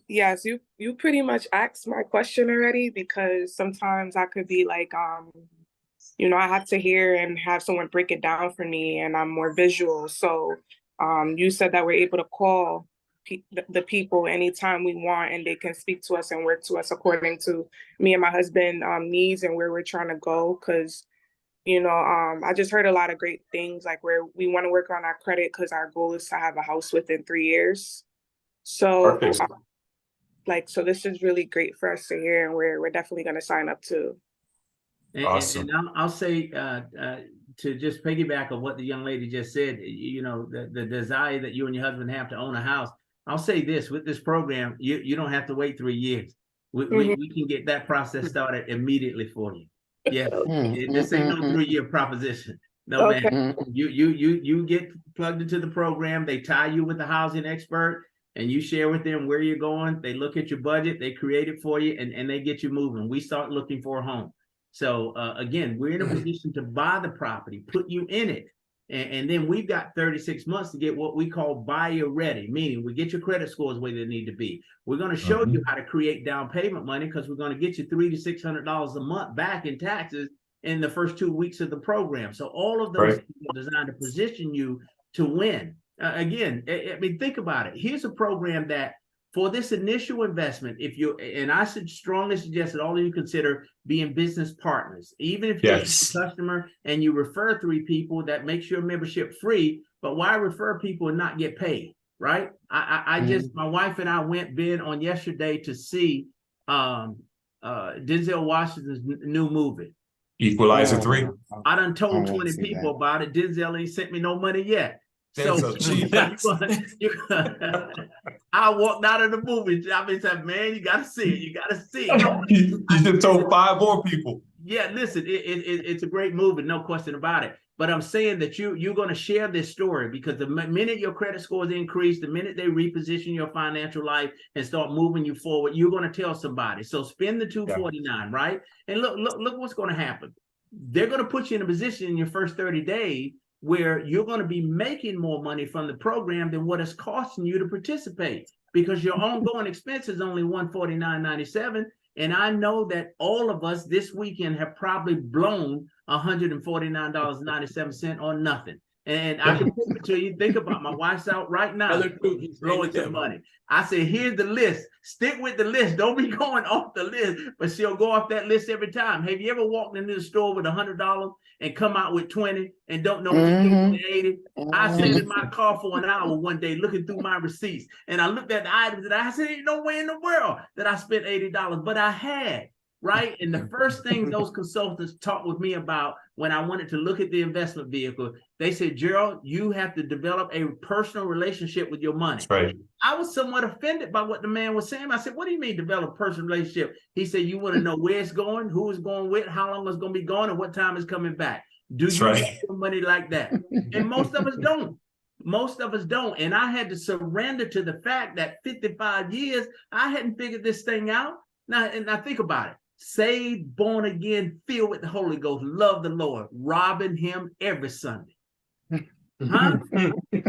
Yes, you pretty much asked my question already, because sometimes I could be like, I have to hear and have someone break it down for me, and I'm more visual. So you said that we're able to call the people anytime we want, and they can speak to us and work to us according to me and my husband needs and where we're trying to go. Because I just heard a lot of great things, like where we want to work on our credit, because our goal is to have a house within 3 years. So so this is really great for us to hear, and we're definitely going to sign up too. And I'll say to just piggyback on what the young lady just said, the desire that you and your husband have to own a house. I'll say this: with this program, you don't have to wait 3 years. We can get that process started immediately for you. Yeah, this ain't no 3-year proposition. No, okay, man. You get plugged into the program. They tie you with the housing expert, and you share with them where you're going. They look at your budget, they create it for you, and they get you moving. We start looking for a home. So again, we're in a position to buy the property, put you in it, And then we've got 36 months to get what we call buyer ready, meaning we get your credit scores where they need to be. We're going to show you how to create down payment money, because we're going to get you $300 to $600 a month back in taxes in the first 2 weeks of the program. So all of those things are designed to position you to win. Again, I mean, think about it. Here's a program that for this initial investment, if you, and I should strongly suggest that all of you consider being business partners, even if you're a customer and you refer 3 people, that makes your membership free. But why refer people and not get paid, right? I just, my wife and I went, Ben, on yesterday to see Denzel Washington's new movie. Equalizer 3. I done told 20 people about it. Denzel ain't sent me no money yet. So I walked out of the movie. I mean, said, man, you gotta see it. You gotta see it. You just told 5 more people. Yeah, listen, it's a great movie, no question about it. But I'm saying that you're going to share this story, because the minute your credit scores increase, the minute they reposition your financial life and start moving you forward, you're going to tell somebody. So spend the $249, right? And look what's going to happen. They're going to put you in a position in your first 30 days where you're going to be making more money from the program than what it's costing you to participate, because your ongoing expense is only $149.97. And I know that all of us this weekend have probably blown $149.97 on nothing. And I can prove it to you. Think about, my wife's out right now. He's blowing some money. I said, here's the list. Stick with the list. Don't be going off the list, but she'll go off that list every time. Have you ever walked into the store with $100 and come out with 20 and don't know what to do with the 80? I sat in my car for an hour one day looking through my receipts, and I looked at the items that I said, ain't no way in the world that I spent $80, but I had. Right. And the first thing those consultants talked with me about when I wanted to look at the investment vehicle, they said, Gerald, you have to develop a personal relationship with your money. Right. I was somewhat offended by what the man was saying. I said, what do you mean develop a personal relationship? He said, you want to know where it's going, who it's going with, how long it's going to be going, and what time it's coming back. Do you make money like that? And most of us don't. Most of us don't. And I had to surrender to the fact that 55 years, I hadn't figured this thing out. Now think about it. Saved, born again, filled with the Holy Ghost, love the Lord, robbing him every Sunday. Huh?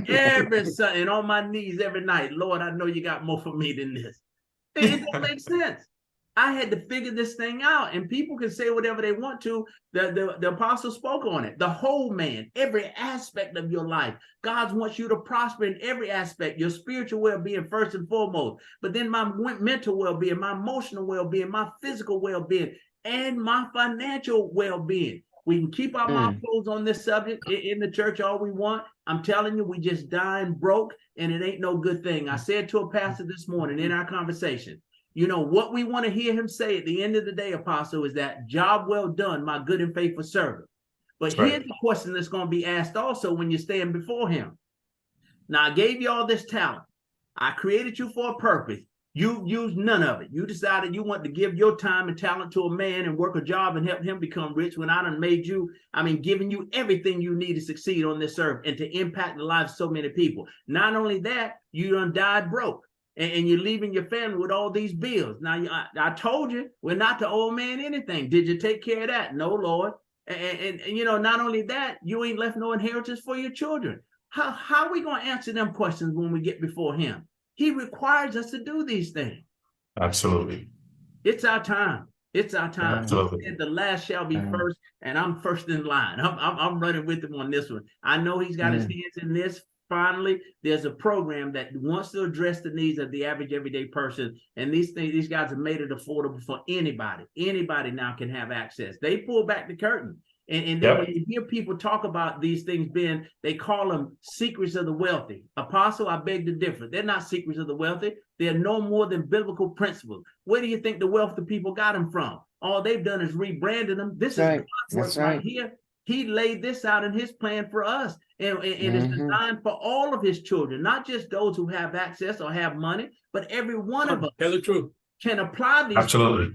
Every Sunday, and on my knees every night. Lord, I know you got more for me than this. It don't make sense. I had to figure this thing out, and people can say whatever they want to. The apostle spoke on it. The whole man, every aspect of your life. God wants you to prosper in every aspect, your spiritual well-being first and foremost, but then my mental well-being, my emotional well-being, my physical well-being, and my financial well-being. We can keep our mouth closed on this subject in the church all we want. I'm telling you, we just dying broke, and it ain't no good thing. I said to a pastor this morning in our conversation, you know, what we want to hear him say at the end of the day, Apostle, is that job well done, my good and faithful servant. But here's the question that's going to be asked also when you stand before him. Now, I gave you all this talent. I created you for a purpose. You used none of it. You decided you want to give your time and talent to a man and work a job and help him become rich, when I done made you, giving you everything you need to succeed on this earth and to impact the lives of so many people. Not only that, you done died broke. And you're leaving your family with all these bills. Now, I told you, we're not to owe a man anything. Did you take care of that? No, Lord. And you know, not only that, you ain't left no inheritance for your children. How are we going to answer them questions when we get before him? He requires us to do these things. Absolutely. It's our time. It's our time. Absolutely. And the last shall be first, and I'm first in line. I'm running with him on this one. I know he's got his hands in this. Finally, there's a program that wants to address the needs of the average everyday person. And these guys have made it affordable for anybody. Anybody now can have access. They pull back the curtain. And then when you hear people talk about these things, Ben, they call them secrets of the wealthy. Apostle, I beg to differ. They're not secrets of the wealthy. They're no more than biblical principles. Where do you think the wealthy people got them from? All they've done is rebranded them. This is God's work right here. He laid this out in his plan for us. And it's designed for all of his children, not just those who have access or have money, but every one of us can apply these things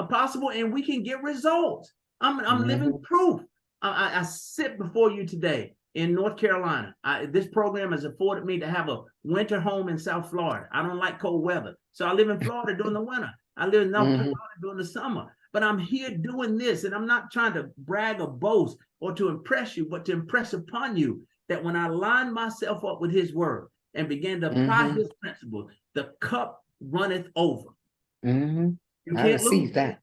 possible, and we can get results. I'm living proof. I sit before you today in North Carolina. This program has afforded me to have a winter home in South Florida. I don't like cold weather, so I live in Florida during the winter. I live in North Carolina during the summer. But I'm here doing this, and I'm not trying to brag or boast or to impress you, but to impress upon you that when I line myself up with his word and begin to apply his principles, the cup runneth over. You I can't receive lose that.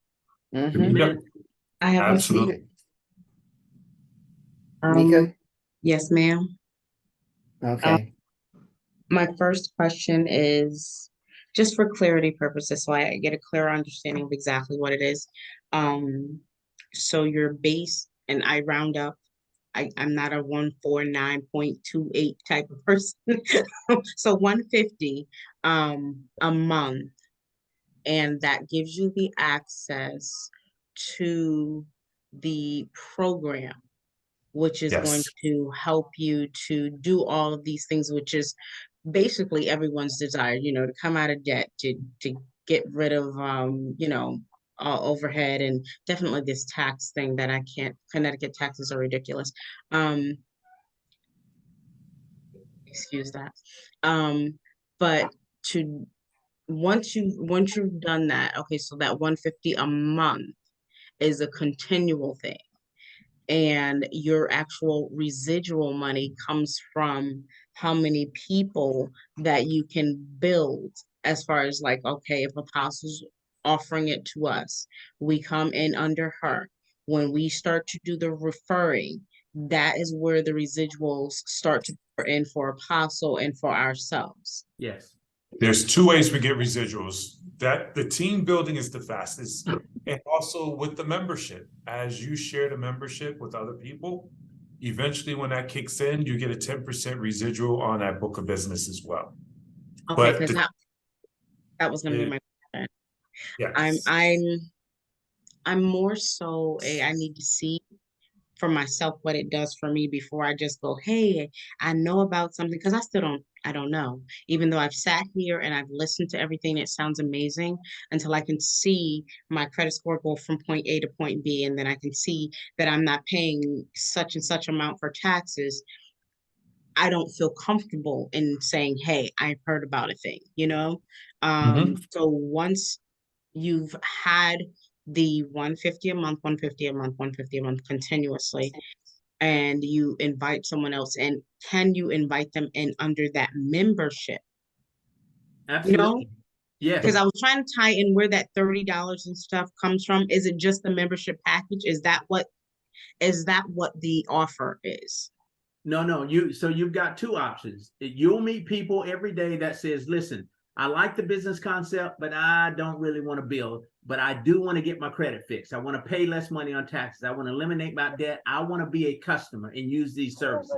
Amen. I have I receive Absolutely. it. Um, Mika? yes, ma'am. Okay. My first question is just for clarity purposes, so I get a clear understanding of exactly what it is. So your base, and I round up, I'm not a 149.28 type of person. So 150 a month, and that gives you the access to the program, which is going Yes. to help you to do all of these things, which is basically everyone's desire, to come out of debt, to get rid of overhead, and definitely this tax thing that I can't. Connecticut taxes are ridiculous. Excuse that. But to once you've done that, okay, so that 150 a month is a continual thing. And your actual residual money comes from how many people that you can build, as far as like, okay, if Apostle's offering it to us, we come in under her. When we start to do the referring, that is where the residuals start to pour in for Apostle and for ourselves. Yes. There's two ways we get residuals. That the team building is the fastest, and also with the membership. As you share the membership with other people, eventually when that kicks in, you get a 10% residual on that book of business as well. Okay, But because that was going to be my question. yes. I'm more so I need to see for myself what it does for me before I just go, hey, I know about something, because I don't know. Even though I've sat here and I've listened to everything, it sounds amazing, until I can see my credit score go from point A to point B, and then I can see that I'm not paying such and such amount for taxes. I don't feel comfortable in saying, hey, I've heard about a thing, So once you've had the 150 a month, 150 a month, 150 a month continuously, and you invite someone else in, can you invite them in under that membership? Absolutely. Yes. Because I was trying to tie in where that $30 and stuff comes from. Is it just the membership package? Is that what the offer is? No, you've got two options. You'll meet people every day that says, listen, I like the business concept, but I don't really want to build, but I do want to get my credit fixed. I want to pay less money on taxes. I want to eliminate my debt. I want to be a customer and use these services.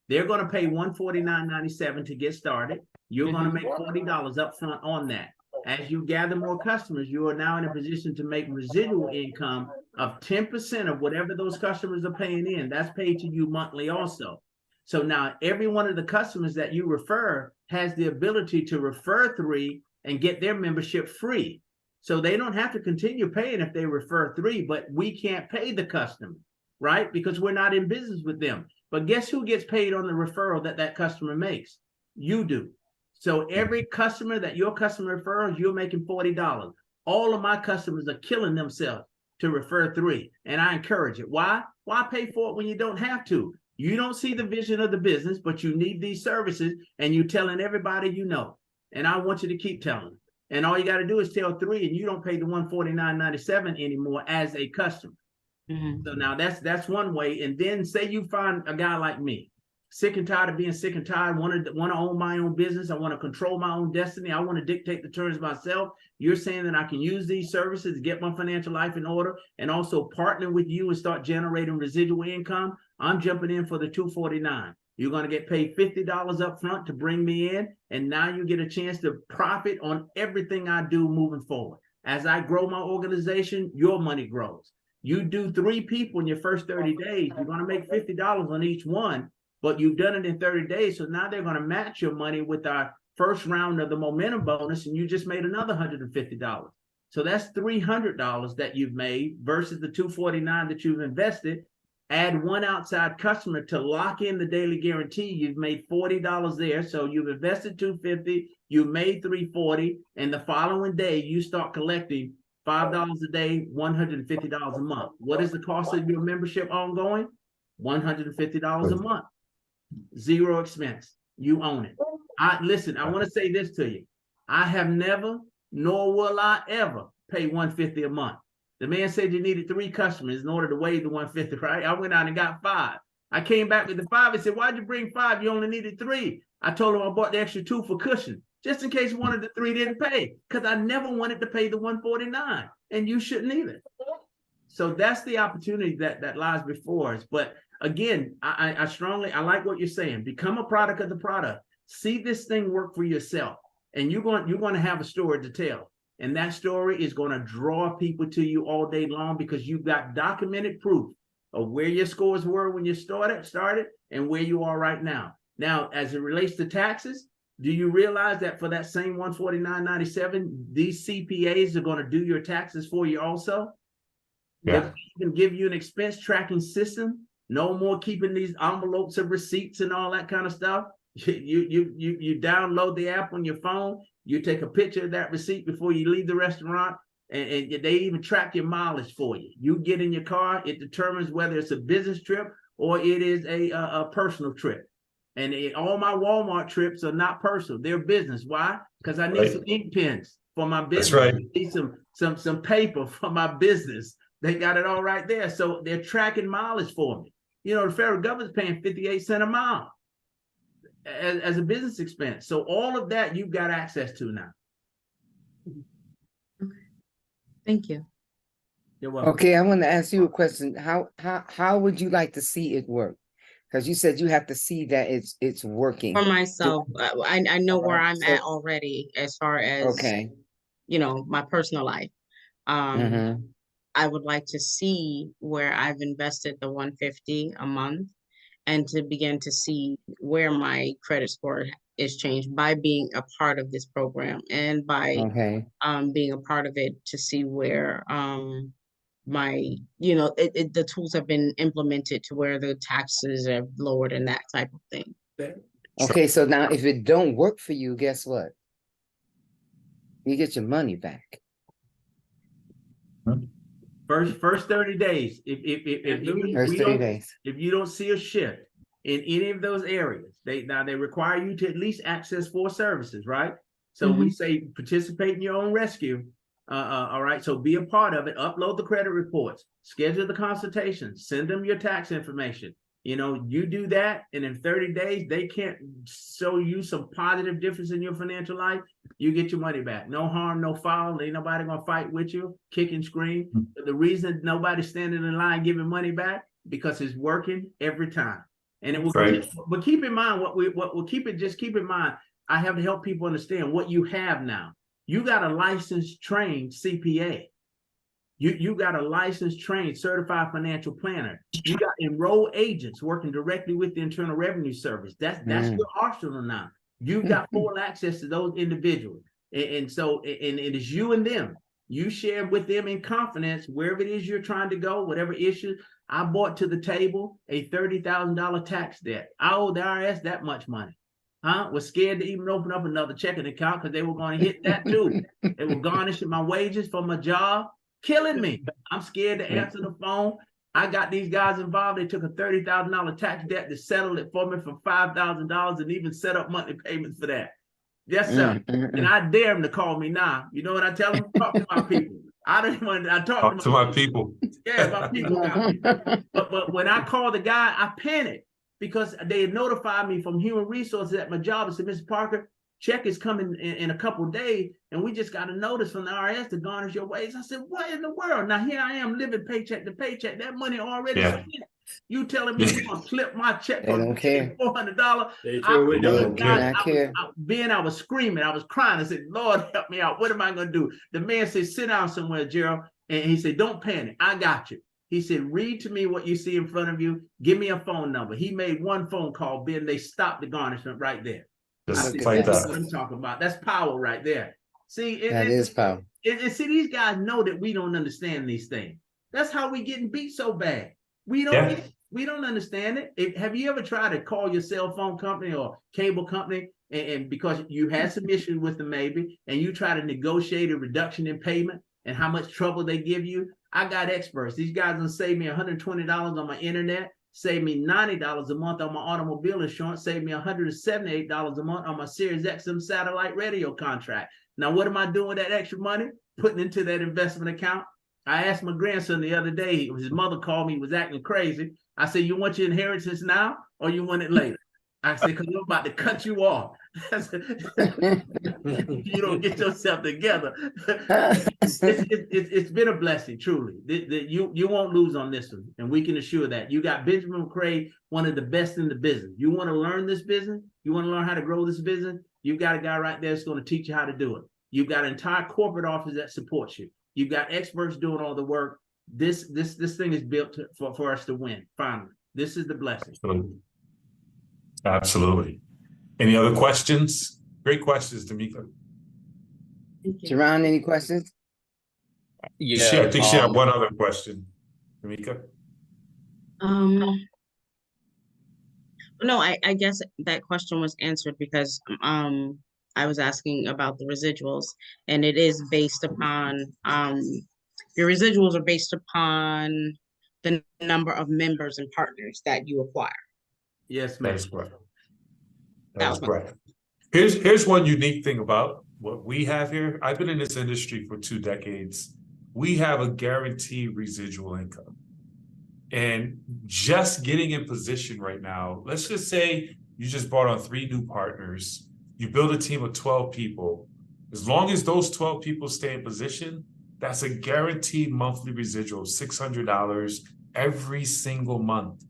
They're going to pay $149.97 to get started. You're going to make $40 up front on that. As you gather more customers, you are now in a position to make residual income of 10% of whatever those customers are paying in. That's paid to you monthly also. So now every one of the customers that you refer has the ability to refer 3 and get their membership free. So they don't have to continue paying if they refer 3, but we can't pay the customer, right? Because we're not in business with them. But guess who gets paid on the referral that customer makes? You do. So every customer that your customer refers, you're making $40. All of my customers are killing themselves to refer 3. And I encourage it. Why? Why pay for it when you don't have to? You don't see the vision of the business, but you need these services, and you're telling everybody you know. And I want you to keep telling them. And all you got to do is tell 3, and you don't pay the $149.97 anymore as a customer. So now that's one way. And then say you find a guy like me, sick and tired of being sick and tired, want to own my own business. I want to control my own destiny. I want to dictate the terms myself. You're saying that I can use these services to get my financial life in order and also partner with you and start generating residual income. I'm jumping in for the $249. You're going to get paid $50 up front to bring me in. And now you get a chance to profit on everything I do moving forward. As I grow my organization, your money grows. You do 3 people in your first 30 days, you're going to make $50 on each one, but you've done it in 30 days. So now they're going to match your money with our first round of the momentum bonus, and you just made another $150. So that's $300 that you've made versus the $249 that you've invested. Add one outside customer to lock in the daily guarantee. You've made $40 there. So you've invested $250, you made $340, and the following day you start collecting $5 a day, $150 a month. What is the cost of your membership ongoing? $150 a month. Zero expense. You own it. Listen, I want to say this to you. I have never, nor will I ever pay $150 a month. The man said you needed 3 customers in order to waive the $150, right? I went out and got 5. I came back with the 5 and said, why'd you bring 5? You only needed 3. I told him I bought the extra 2 for cushion, just in case one of the 3 didn't pay, because I never wanted to pay the $149, and you shouldn't either. So that's the opportunity that lies before us. But again, I like what you're saying. Become a product of the product. See this thing work for yourself, and you're going to have a story to tell. And that story is going to draw people to you all day long, because you've got documented proof of where your scores were when you started and where you are right now. Now, as it relates to taxes, do you realize that for that same $149.97, these CPAs are going to do your taxes for you also? Yeah. They can give you an expense tracking system. No more keeping these envelopes of receipts and all that kind of stuff. You download the app on your phone. You take a picture of that receipt before you leave the restaurant, and they even track your mileage for you. You get in your car, it determines whether it's a business trip or it is a personal trip. And all my Walmart trips are not personal; they're business. Why? Because I need some ink pens for my business. That's right. I need some paper for my business. They got it all right there. So they're tracking mileage for me. You know, the federal government's paying 58 cents a mile as a business expense. So all of that you've got access to now. Thank you. You're welcome. Okay, I want to ask you a question. How would you like to see it work? Because you said you have to see that it's working. For myself, I know where I'm So- at already as far as, Okay. you know, my personal life. Mhm. I would like to see where I've invested the $150 a month, and to begin to see where my credit score is changed by being a part of this program, and by Okay. being a part of it, to see where my, you know, the tools have been implemented to where the taxes have lowered and that type of thing. Okay, so now if it don't work for you, guess what? You get your money back. First 30 days. If First 30 days. if you don't see a shift in any of those areas, they require you to at least access 4 services, right? So we say participate in your own rescue. All right. So be a part of it. Upload the credit reports, schedule the consultations, send them your tax information. You know, you do that, and in 30 days, they can't show you some positive difference in your financial life. You get your money back. No harm, no foul. Ain't nobody gonna fight with you, kick and scream. The reason nobody's standing in line giving money back, because it's working every time. And it will. Right. But keep in mind just keep in mind. I have to help people understand what you have now. You got a licensed, trained CPA. You got a licensed, trained, certified financial planner. You got enrolled agents working directly with the Internal Revenue Service. That's your arsenal now. You've got full access to those individuals. And so it is you and them. You share with them in confidence wherever it is you're trying to go, whatever issue. I brought to the table a $30,000 tax debt. I owed the IRS that much money. Was scared to even open up another checking account because they were going to hit that too. They were garnishing my wages for my job, killing me. I'm scared to answer the phone. I got these guys involved. They took a $30,000 tax debt to settle it for me for $5,000 and even set up monthly payments for that. Yes, sir. And I dare them to call me now. You know what I tell them? Talk to my people. I don't even want to talk to my people. Yeah, my people got me. But when I call the guy, I panic, because they had notified me from human resources at my job and said, Mr. Parker, check is coming in a couple of days, and we just got a notice from the IRS to garnish your wages. I said, what in the world? Now here I am living paycheck to paycheck. That money already spent. You telling me you're gonna flip my check for $400? I was screaming, I was crying. I said, Lord, help me out. What am I gonna do? The man said, sit down somewhere, Gerald. And he said, don't panic. I got you. He said, read to me what you see in front of you. Give me a phone number. He made one phone call, Ben. They stopped the garnishment right there. Just That's like what I'm talking about. That's power right there. See, that is power. And see, these guys know that we don't understand these things. That's how we getting beat so bad. We don't understand it. Have you ever tried to call your cell phone company or cable company, and because you had some issues with them maybe, and you try to negotiate a reduction in payment and how much trouble they give you? I got experts. These guys gonna save me $120 on my internet. saved me $90 a month on my automobile insurance, saved me $178 a month on my Sirius XM satellite radio contract. Now, what am I doing with that extra money? Putting into that investment account. I asked my grandson the other day, his mother called me, was acting crazy. I said, you want your inheritance now or you want it later? I said, because I'm about to cut you off. You don't get yourself together. It's been a blessing, truly. You won't lose on this one, and we can assure that. You got Benjamin McCray, one of the best in the business. You want to learn this business? You want to learn how to grow this business? You've got a guy right there that's going to teach you how to do it. You've got an entire corporate office that supports you. You've got experts doing all the work. This thing is built for us to win. Finally, this is the blessing. Absolutely. Any other questions? Great questions, Tamika. Jerron, any questions? Yeah, I think she had one other question, Tamika. No, I guess that question was answered because I was asking about the residuals, and it is based upon your residuals are based upon the number of members and partners that you acquire. Yes, ma'am. That's correct. That's correct. Here's one unique thing about what we have here. I've been in this industry for 2 decades. We have a guaranteed residual income. And just getting in position right now, let's just say you just brought on 3 new partners, you build a team of 12 people. As long as those 12 people stay in position, that's a guaranteed monthly residual of $600 every single month,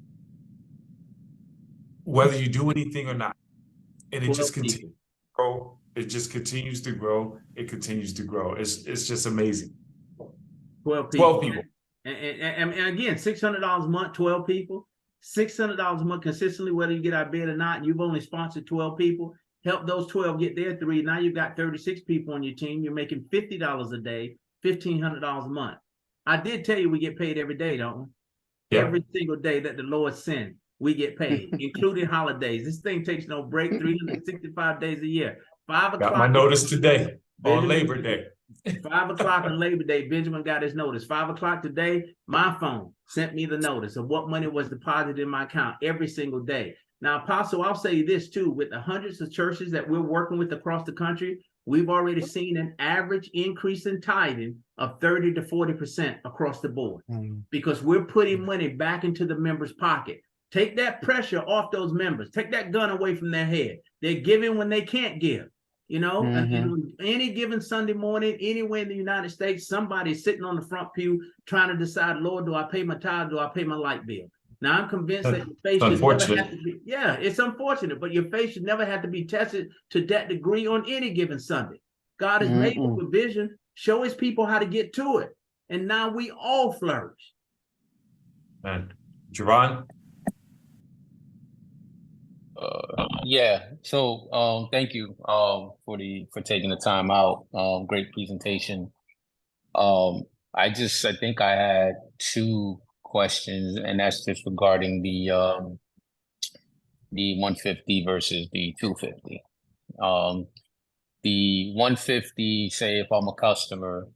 whether you do anything or not. And it just continues to grow. It just continues to grow. It continues to grow. It's just amazing. 12 people. 12 people. And again, $600 a month, 12 people, $600 a month consistently, whether you get out of bed or not. You've only sponsored 12 people. Help those 12 get their 3. Now you've got 36 people on your team. You're making $50 a day, $1,500 a month. I did tell you we get paid every day, don't we? Yeah. Every single day that the Lord sends, we get paid, including holidays. This thing takes no break, 365 days a year. 5 o'clock. Got my notice today on Labor Day. 5 o'clock on Labor Day, Benjamin got his notice. 5 o'clock today, my phone sent me the notice of what money was deposited in my account every single day. Now, Apostle, I'll say this too, with the hundreds of churches that we're working with across the country, we've already seen an average increase in tithing of 30 to 40% across the board, because we're putting money back into the members' pocket. Take that pressure off those members. Take that gun away from their head. They're giving when they can't give. You know, and any given Sunday morning, anywhere in the United States, somebody's sitting on the front pew trying to decide, Lord, do I pay my tithe? Do I pay my light bill? Now, I'm convinced that your faith should never have to be, it's unfortunate, but your faith should never have to be tested to that degree on any given Sunday. God has made a provision, show his people how to get to it. And now we all flourish. And Jerron? So thank you for taking the time out. Great presentation. I think I had 2 questions, and that's just regarding the 150 versus the 250. The 150, say if I'm a customer,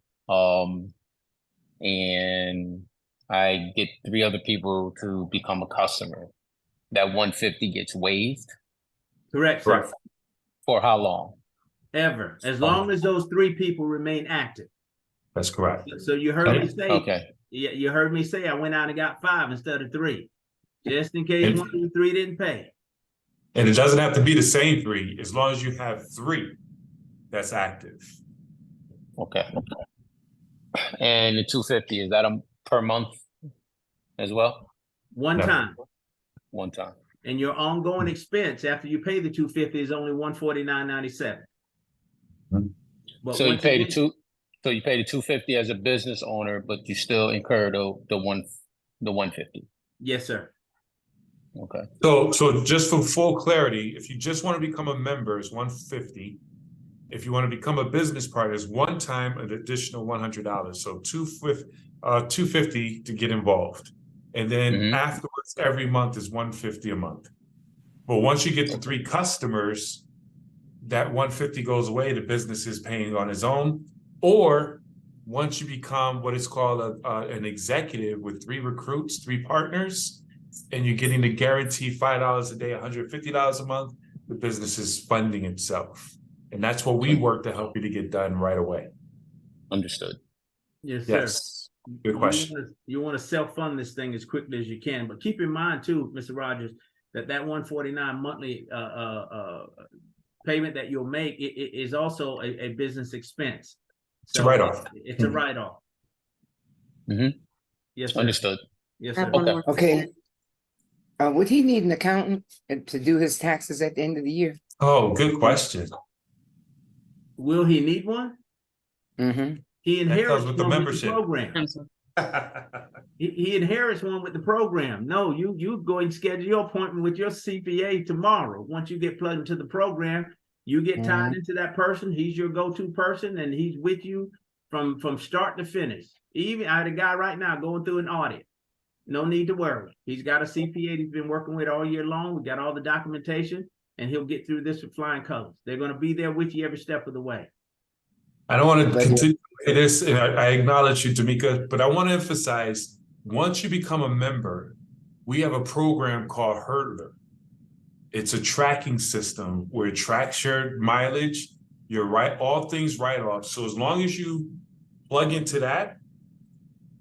and I get 3 other people to become a customer, that 150 gets waived? Correct, sir. For how long? Ever. As long as those 3 people remain active. That's correct. So you heard me say, okay. Yeah, you heard me say I went out and got 5 instead of 3, just in case 1 of the 3 didn't pay. And it doesn't have to be the same 3, as long as you have 3 that's active. Okay. And the 250, is that a per month as well? One time. One time. And your ongoing expense after you pay the 250 is only $149.97. So you pay the 250 as a business owner, but you still incur the 150. Yes, sir. Okay. So just for full clarity, if you just want to become a member, it's $150. If you want to become a business partner, it's one time an additional $100. So $250 to get involved. And then afterwards, every month is $150 a month. But once you get to 3 customers, that $150 goes away. The business is paying on its own. Or once you become what is called an executive with 3 recruits, 3 partners, and you're getting the guaranteed $5 a day, $150 a month, the business is funding itself. And that's what we work to help you to get done right away. Understood. Yes, sir. Yes, good question. You want to self-fund this thing as quickly as you can, but keep in mind too, Mr. Rogers, that 149 monthly payment that you'll make is also a business expense. It's a write-off. It's a write-off. Mm-hmm. Yes, sir. Understood. Yes, I have sir. one Okay. more Okay. question. Would he need an accountant to do his taxes at the end of the year? Oh, good question. Will he need one? Mm-hmm. He inherits comes with the one membership. program. I'm sorry. He inherits one with the program. No, you go and schedule your appointment with your CPA tomorrow. Once you get plugged into the program, you get tied into that person. He's your go-to person, and he's with you from start to finish. Even I had a guy right now going through an audit. No need to worry. He's got a CPA he's been working with all year long. We got all the documentation, and he'll get through this with flying colors. They're going to be there with you every step of the way. I don't want to continue this, and I acknowledge you, Tamika, but I want to emphasize, once you become a member, we have a program called Hurdler. It's a tracking system where it tracks your mileage, all things write-off. So as long as you plug into that,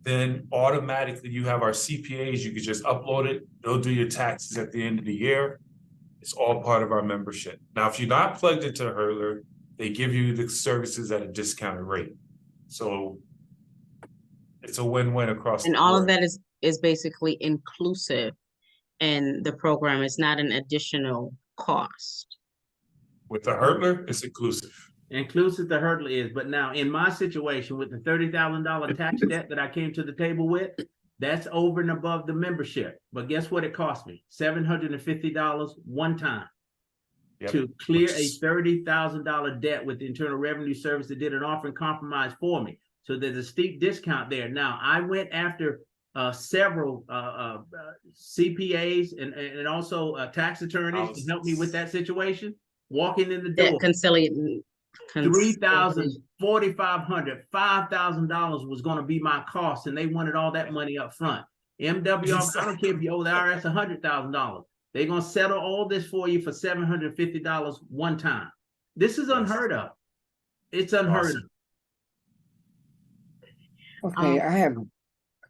then automatically you have our CPAs, you can just upload it, they'll do your taxes at the end of the year. It's all part of our membership. Now, if you're not plugged into Hurdler, they give you the services at a discounted rate. So it's a win-win across the And board. all of that is basically inclusive in the program. It's not an additional cost. With the Hurdler, it's inclusive. Inclusive the hurdle is, but now in my situation with the $30,000 tax debt that I came to the table with, that's over and above the membership. But guess what it cost me? $750 one time to clear a $30,000 debt with the Internal Revenue Service that did an offering compromise for me. So there's a steep discount there. Now I went after several CPAs and also tax attorneys to help me with that situation. Walking in the door, $3,000, $4,500, $5,000 was going to be my cost, and they wanted all that money up front. MWR, I don't care if you owe the IRS $100,000. They're going to settle all this for you for $750 one time. This is unheard of. It's unheard of. Okay, I have.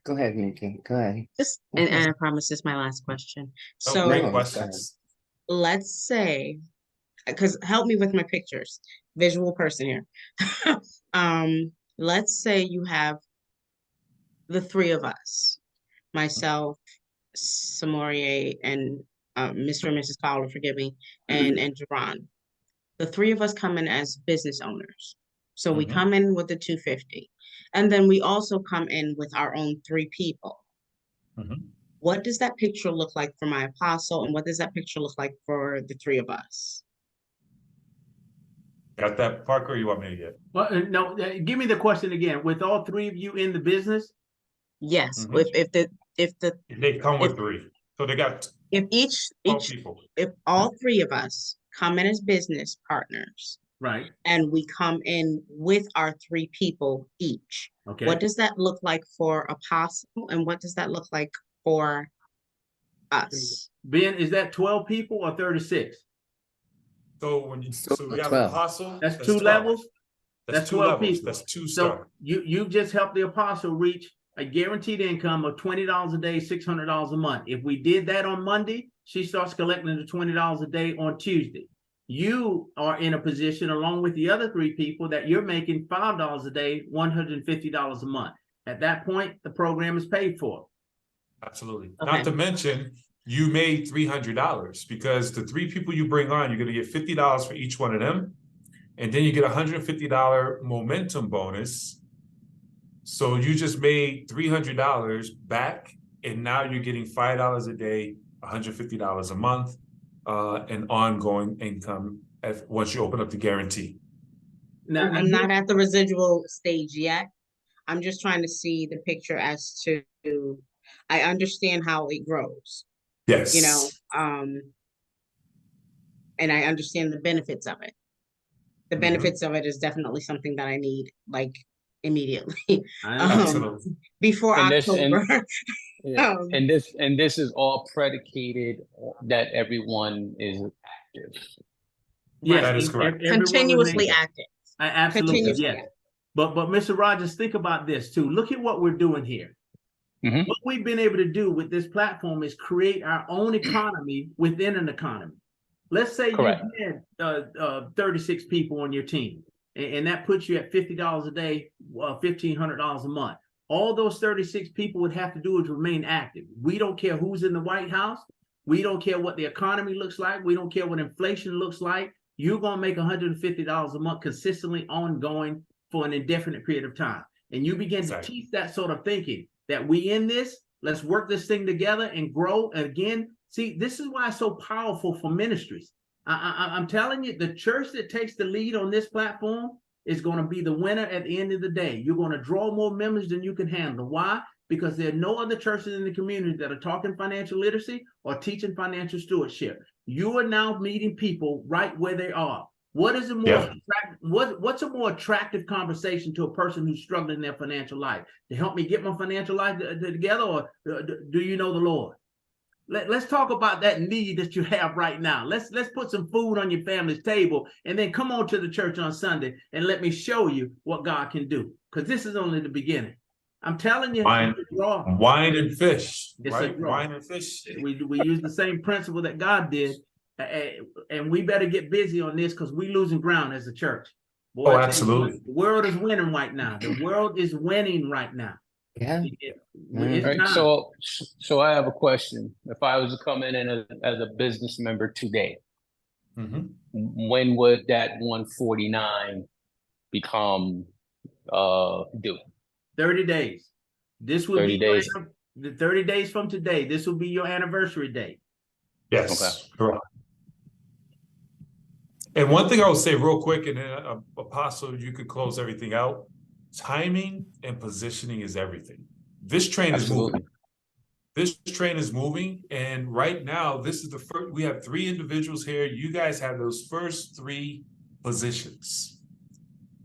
Go ahead, Nikki. Go ahead. And I promise this is my last question. So Great questions. let's say, because help me with my pictures, visual person here. Let's say you have the three of us, myself, Samorie, and Mr. and Mrs. Fowler, forgive me, and Jerron. The three of us come in as business owners. So we come in with the 250, and then we also come in with our own 3 people. What does that picture look like for my apostle, and what does that picture look like for the 3 of us? Got that, Parker, or you want me to get? Well, no, give me the question again. With all 3 of you in the business? Yes, if They come with 3. So they got if people. if all 3 of us come in as business partners, right, and we come in with our 3 people each, okay, what does that look like for apostle, and what does that look like for us? Ben, is that 12 people or 36? So when you we have 12. apostle, That's 2 12. levels. That's 2 12 levels. people. That's 2 So star. you just helped the apostle reach a guaranteed income of $20 a day, $600 a month. If we did that on Monday, she starts collecting the $20 a day on Tuesday. You are in a position, along with the other 3 people, that you're making $5 a day, $150 a month. At that point, the program is paid for. Absolutely. Okay. Not to mention, you made $300 because the 3 people you bring on, you're going to get $50 for each one of them. And then you get a $150 momentum bonus. So you just made $300 back, and now you're getting $5 a day, $150 a month, and ongoing income once you open up the guarantee. Now, I'm not at the residual stage yet. I'm just trying to see the picture as to, I understand how it grows, Yes. you know, and I understand the benefits of it. The benefits of it is definitely something that I need, like, immediately. Absolutely. Before And this- October. And this is all predicated that everyone is active. Yes, That is correct. everyone Continuously remains- active. Absolutely, Continuously yes. But Mr. Rogers, think about this too. Look at what we're doing here. Mhm. What we've been able to do with this platform is create our own economy within an economy. Let's say Correct. you had 36 people on your team, and that puts you at $50 a day, $1,500 a month. All those 36 people would have to do is remain active. We don't care who's in the White House. We don't care what the economy looks like. We don't care what inflation looks like. You're going to make $150 a month consistently ongoing for an indefinite period of time. And you begin to teach that sort of thinking that we in this, let's work this thing together and grow. And again, see, this is why it's so powerful for ministries. I'm telling you, the church that takes the lead on this platform is going to be the winner at the end of the day. You're going to draw more members than you can handle. Why? Because there are no other churches in the community that are talking financial literacy or teaching financial stewardship. You are now meeting people right where they are. What is a more what's a more attractive conversation to a person who's struggling in their financial life? To help me get my financial life together, or do you know the Lord? Let's talk about that need that you have right now. Let's put some food on your family's table, and then come on to the church on Sunday and let me show you what God can do. Because this is only the beginning. I'm telling you, Wine and fish, right? Wine and fish. We use the same principle that God did, and we better get busy on this because we're losing ground as a church. Boy, Oh, absolutely. The world is winning right now. The world is winning right now. Yeah. It's time. So I have a question. If I was to come in as a business member today, when would that 149 become due? 30 days. This will 30 be days. 30 days from today. This will be your anniversary date. Yes, correct. And one thing I would say real quick, and then Apostle, you could close everything out. Timing and positioning is everything. This train is moving. This train is moving, and right now, this is the first. We have 3 individuals here. You guys have those first 3 positions.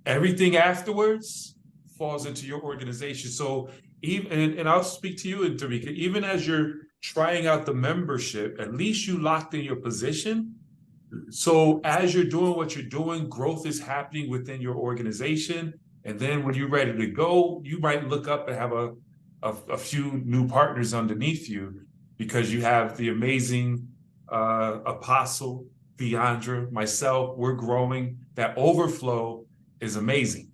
Everything afterwards falls into your organization. So even, and I'll speak to you, and Tarika, even as you're trying out the membership, at least you locked in your position. So as you're doing what you're doing, growth is happening within your organization. And then when you're ready to go, you might look up and have a few new partners underneath you, because you have the amazing Apostle, Deandra, myself. We're growing. That overflow is amazing.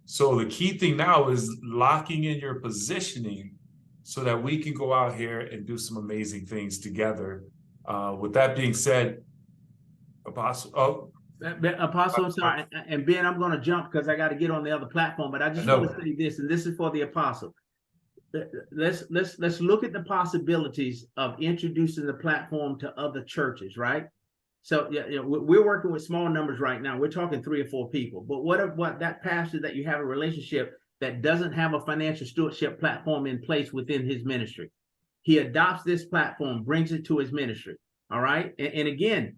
So the key thing now is locking in your positioning so that we can go out here and do some amazing things together. With that being said, Apostle, Apostle, I'm sorry, and Ben, I'm going to jump because I got to get on the other platform, but I just want to say this, and this is for the Apostle. Let's look at the possibilities of introducing the platform to other churches, right? So we're working with small numbers right now. We're talking 3 or 4 people. But what that pastor that you have a relationship that doesn't have a financial stewardship platform in place within his ministry? He adopts this platform, brings it to his ministry. All right. And again,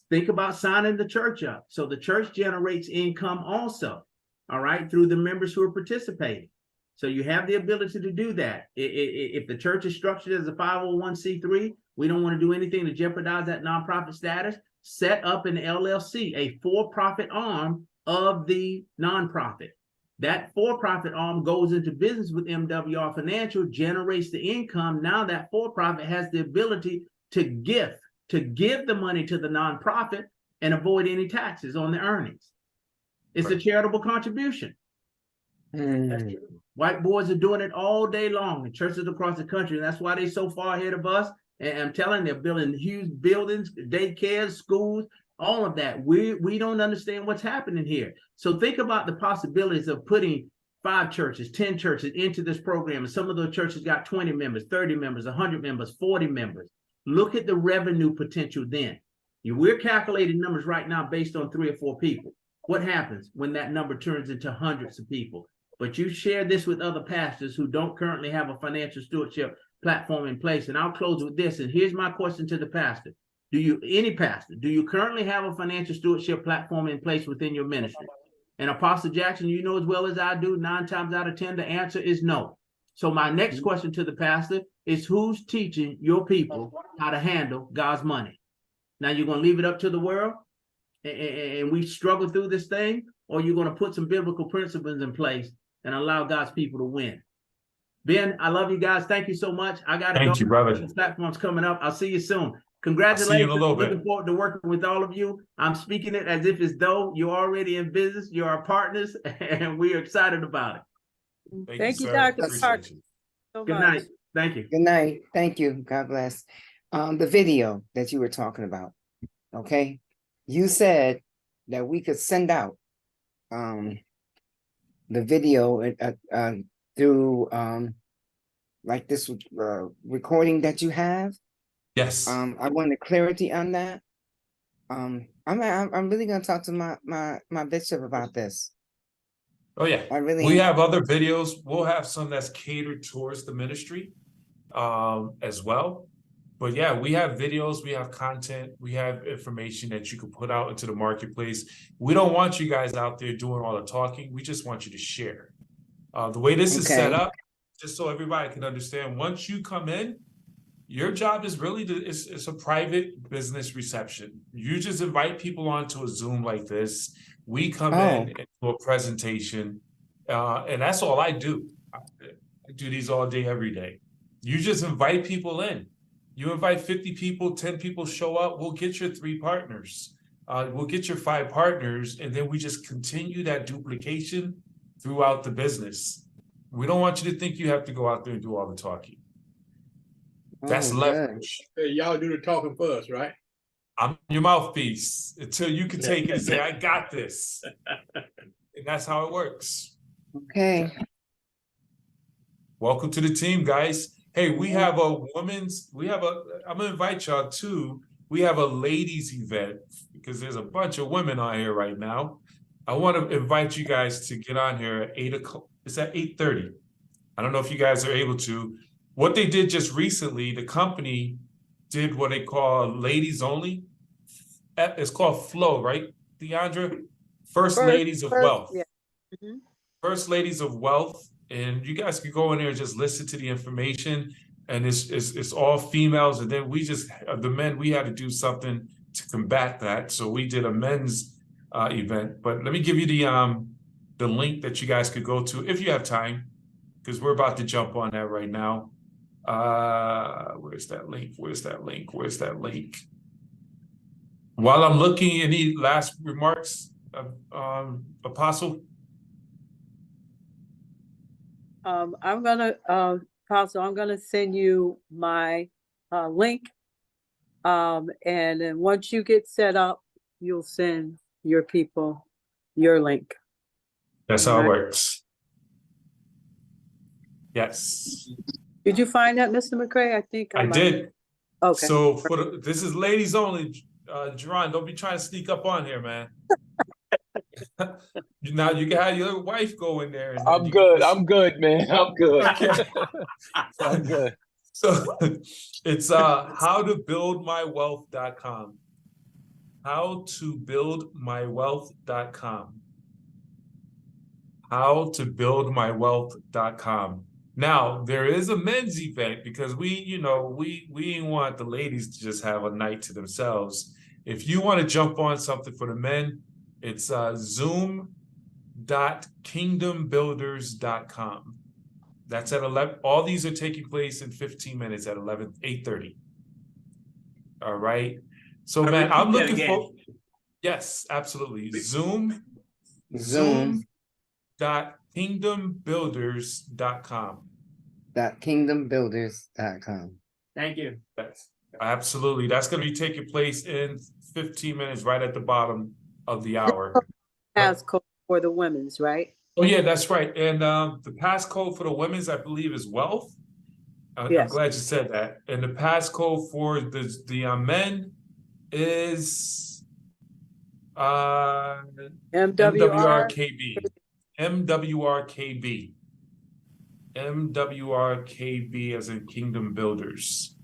think about signing the church up. So the church generates income also, all right, through the members who are participating. So you have the ability to do that. If the church is structured as a 501c3, we don't want to do anything to jeopardize that nonprofit status. Set up an LLC, a for-profit arm of the nonprofit. That for-profit arm goes into business with MWR Financial, generates the income. Now that for-profit has the ability to give the money to the nonprofit and avoid any taxes on the earnings. It's a charitable contribution. White boys are doing it all day long in churches across the country. And that's why they're so far ahead of us. And I'm telling you, they're building huge buildings, daycares, schools, all of that. We don't understand what's happening here. So think about the possibilities of putting 5 churches, 10 churches into this program. And some of those churches got 20 members, 30 members, 100 members, 40 members. Look at the revenue potential then. We're calculating numbers right now based on 3 or 4 people. What happens when that number turns into hundreds of people? But you share this with other pastors who don't currently have a financial stewardship platform in place. And I'll close with this. And here's my question to the pastor. Do you currently have a financial stewardship platform in place within your ministry? And Apostle Jackson, you know as well as I do, 9 times out of 10, the answer is no. So my next question to the pastor, It's who's teaching your people how to handle God's money. Now you're going to leave it up to the world and we struggle through this thing, or you're going to put some biblical principles in place and allow God's people to win. Ben, I love you guys. Thank you so much. I got to go. Thank you, brother. This platform's coming up. I'll see you soon. I'll see Congratulations. you in a little bit. Looking forward to working with all of you. I'm speaking it as if it's though you're already in business. You're our partners, and we're excited about it. Thank you, sir. Dr. Appreciate Parker. you. So Good much. night. Thank you. Good night. Thank you. God bless. The video that you were talking about. Okay. You said that we could send out the video through like this recording that you have. Yes. I wanted clarity on that. I'm really gonna talk to my bishop about this. Oh yeah. I really We am. have other videos. We'll have some that's catered towards the ministry as well. But yeah, we have videos, we have content, we have information that you can put out into the marketplace. We don't want you guys out there doing all the talking. We just want you to share. The way this is set up, just so everybody can understand, once you come in, your job is really it's a private business reception. You just invite people onto a Zoom like this. We come in and do a presentation, and that's all I do. I do these all day, every day. You just invite people in. You invite 50 people, 10 people show up, we'll get your 3 partners. We'll get your 5 partners, and then we just continue that duplication throughout the business. We don't want you to think you have to go out there and do all the talking. That's leverage. Hey, y'all do the talking for us, right? I'm your mouthpiece until you can take it and say, I got this. And that's how it works. Okay. Welcome to the team, guys. Hey, we have I'm gonna invite y'all to, we have a ladies event because there's a bunch of women on here right now. I want to invite you guys to get on here at 8 o'clock. It's at 8:30. I don't know if you guys are able to. What they did just recently, the company did what they call ladies only. It's called Flow, right, Deandra? First Ladies of Wealth. Yeah. Mm-hmm. First Ladies of Wealth. And you guys could go in there and just listen to the information. And it's all females. And then we just, the men, we had to do something to combat that. So we did a men's event. But let me give you the link that you guys could go to if you have time, because we're about to jump on that right now. Where's that link? Where's that link? Where's that link? While I'm looking, any last remarks, Apostle? I'm gonna, Apostle, I'm gonna send you my link. And then once you get set up, you'll send your people your link. That's how it works. Yes. Did you find that, Mr. McCray? I think I did. Okay. So this is ladies only. Jerron, don't be trying to sneak up on here, man. Now you can have your wife go in there. And I'm good. I'm good, man. I'm good. Okay. I'm good. So it's howtobuildmywealth.com. Howtobuildmywealth.com. Howtobuildmywealth.com. Now there is a men's event because we didn't want the ladies to just have a night to themselves. If you want to jump on something for the men, it's zoom.kingdombuilders.com. That's at 11. All these are taking place in 15 minutes at 8:30. All right. So man, I'm looking for, yes, absolutely. Zoom.kingdombuilders.com. .kingdombuilders.com. Thank you. Absolutely. That's going to be taking place in 15 minutes, right at the bottom of the hour. Passcode for the women's, right? Oh yeah, that's right. And the passcode for the women's, I believe, is wealth. I'm glad you said that. And the passcode for the men is MWRKB. MWRKB. MWRKB as in Kingdom Builders.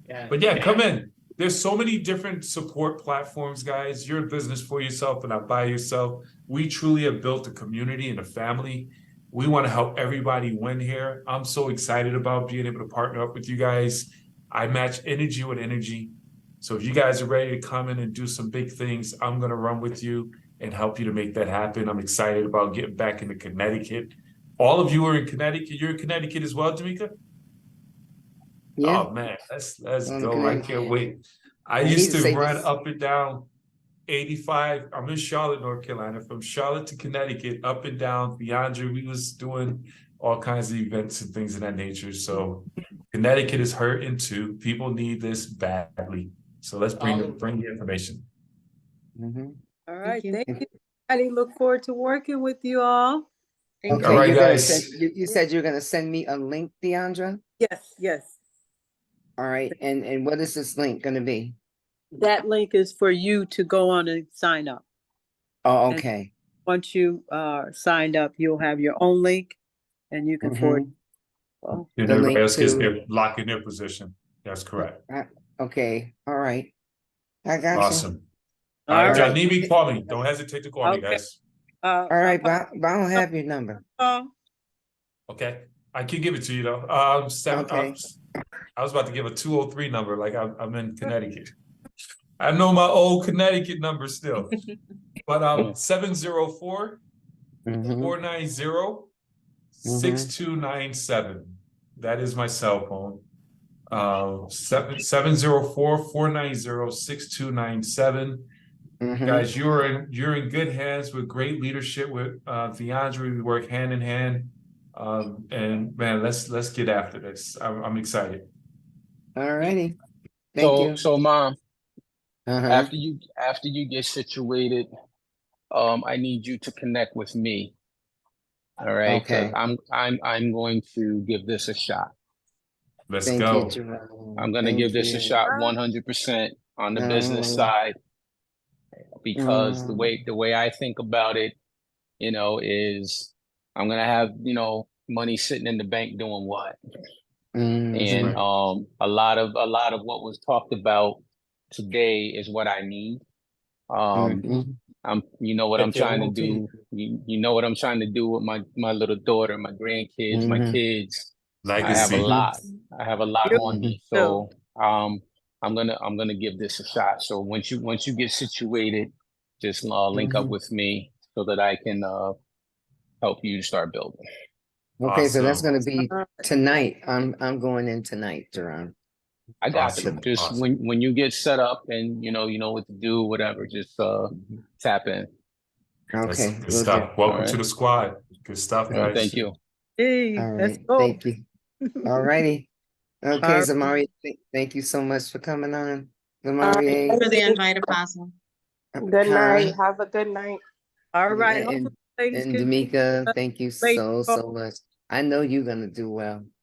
Yeah. But yeah, come in. There's so many different support platforms, guys. You're a business for yourself and not by yourself. We truly have built a community and a family. We want to help everybody win here. I'm so excited about being able to partner up with you guys. I match energy with energy. So if you guys are ready to come in and do some big things, I'm going to run with you and help you to make that happen. I'm excited about getting back into Connecticut. All of you are in Connecticut. You're in Connecticut as well, Jamaica? Yeah. Oh man, let's I'm in go. I Connecticut. can't wait. I I need used to to say run this. up and down 85. I'm in Charlotte, North Carolina. From Charlotte to Connecticut, up and down. Deandra, we was doing all kinds of events and things of that nature. So Connecticut is hurting too. People need this badly. So let's bring the information. Mhm. All right, you. thank you. I look forward to working with you all. Thank Okay, All right, you're gonna guys. send, you said you're gonna send me a link, Deandra? Yes, yes. All right, and what is this link gonna be? That link is for you to go on and sign up. Oh, And okay. once you are signed up, you'll have your own link and you can forward. Well, And The everybody link else gets to- their lock in their position. That's correct. Okay, all right. I got you. Awesome. All right, all if y'all right. need me, call me. Don't hesitate to call me, Okay. guys. All right, but I don't have your number. Okay, I can give it to you though. Okay. I was about to give a 203 number, like I'm in Connecticut. I know my old Connecticut number still, but 704 Mhm. 490 6297. That is my cell phone. 704-490-6297. Mhm. Guys, you're in good hands with great leadership with Deandra. We work hand in hand. And man, let's get after this. I'm excited. All righty. Thank you. So Mom, Uh-huh. after you get situated, I need you to connect with me. All right, 'cause Okay. I'm going to give this a shot. Let's Thank go. you, Jerome. I'm gonna Thank give this a you. shot 100% on the business Oh. side, because the Mm. way I think about it, is I'm gonna have, money sitting in the bank doing what? Mhm. And a lot of what was talked about today is what I need. Mhm. You know what I'm Get your trying to own team. do. You know what I'm trying to do with my little daughter, my grandkids, my Mhm. kids. I have a Legacy. lot. I have a lot on me. Mhm. So I'm gonna give this a shot. So once you get situated, just link up Mhm. with me so that I can help you start building. Okay, so that's Awesome. gonna be tonight. I'm going in tonight, Jerome. I got you. Awesome. Just Awesome. when you get set up and you know what to do, whatever, just tap in. That's Okay, good will do. stuff. Welcome All to right. the squad. Good stuff, guys. Thank you. Hey, All let's right, go. thank you. All righty. Okay, All Zamari, thank you so much for coming on. All Zamari, right. For the invite, Apostle. Good Khan, night. Have a good night. All right. and, Hopefully, ladies and can D'Amica, thank you late so much. I know you're gonna do well.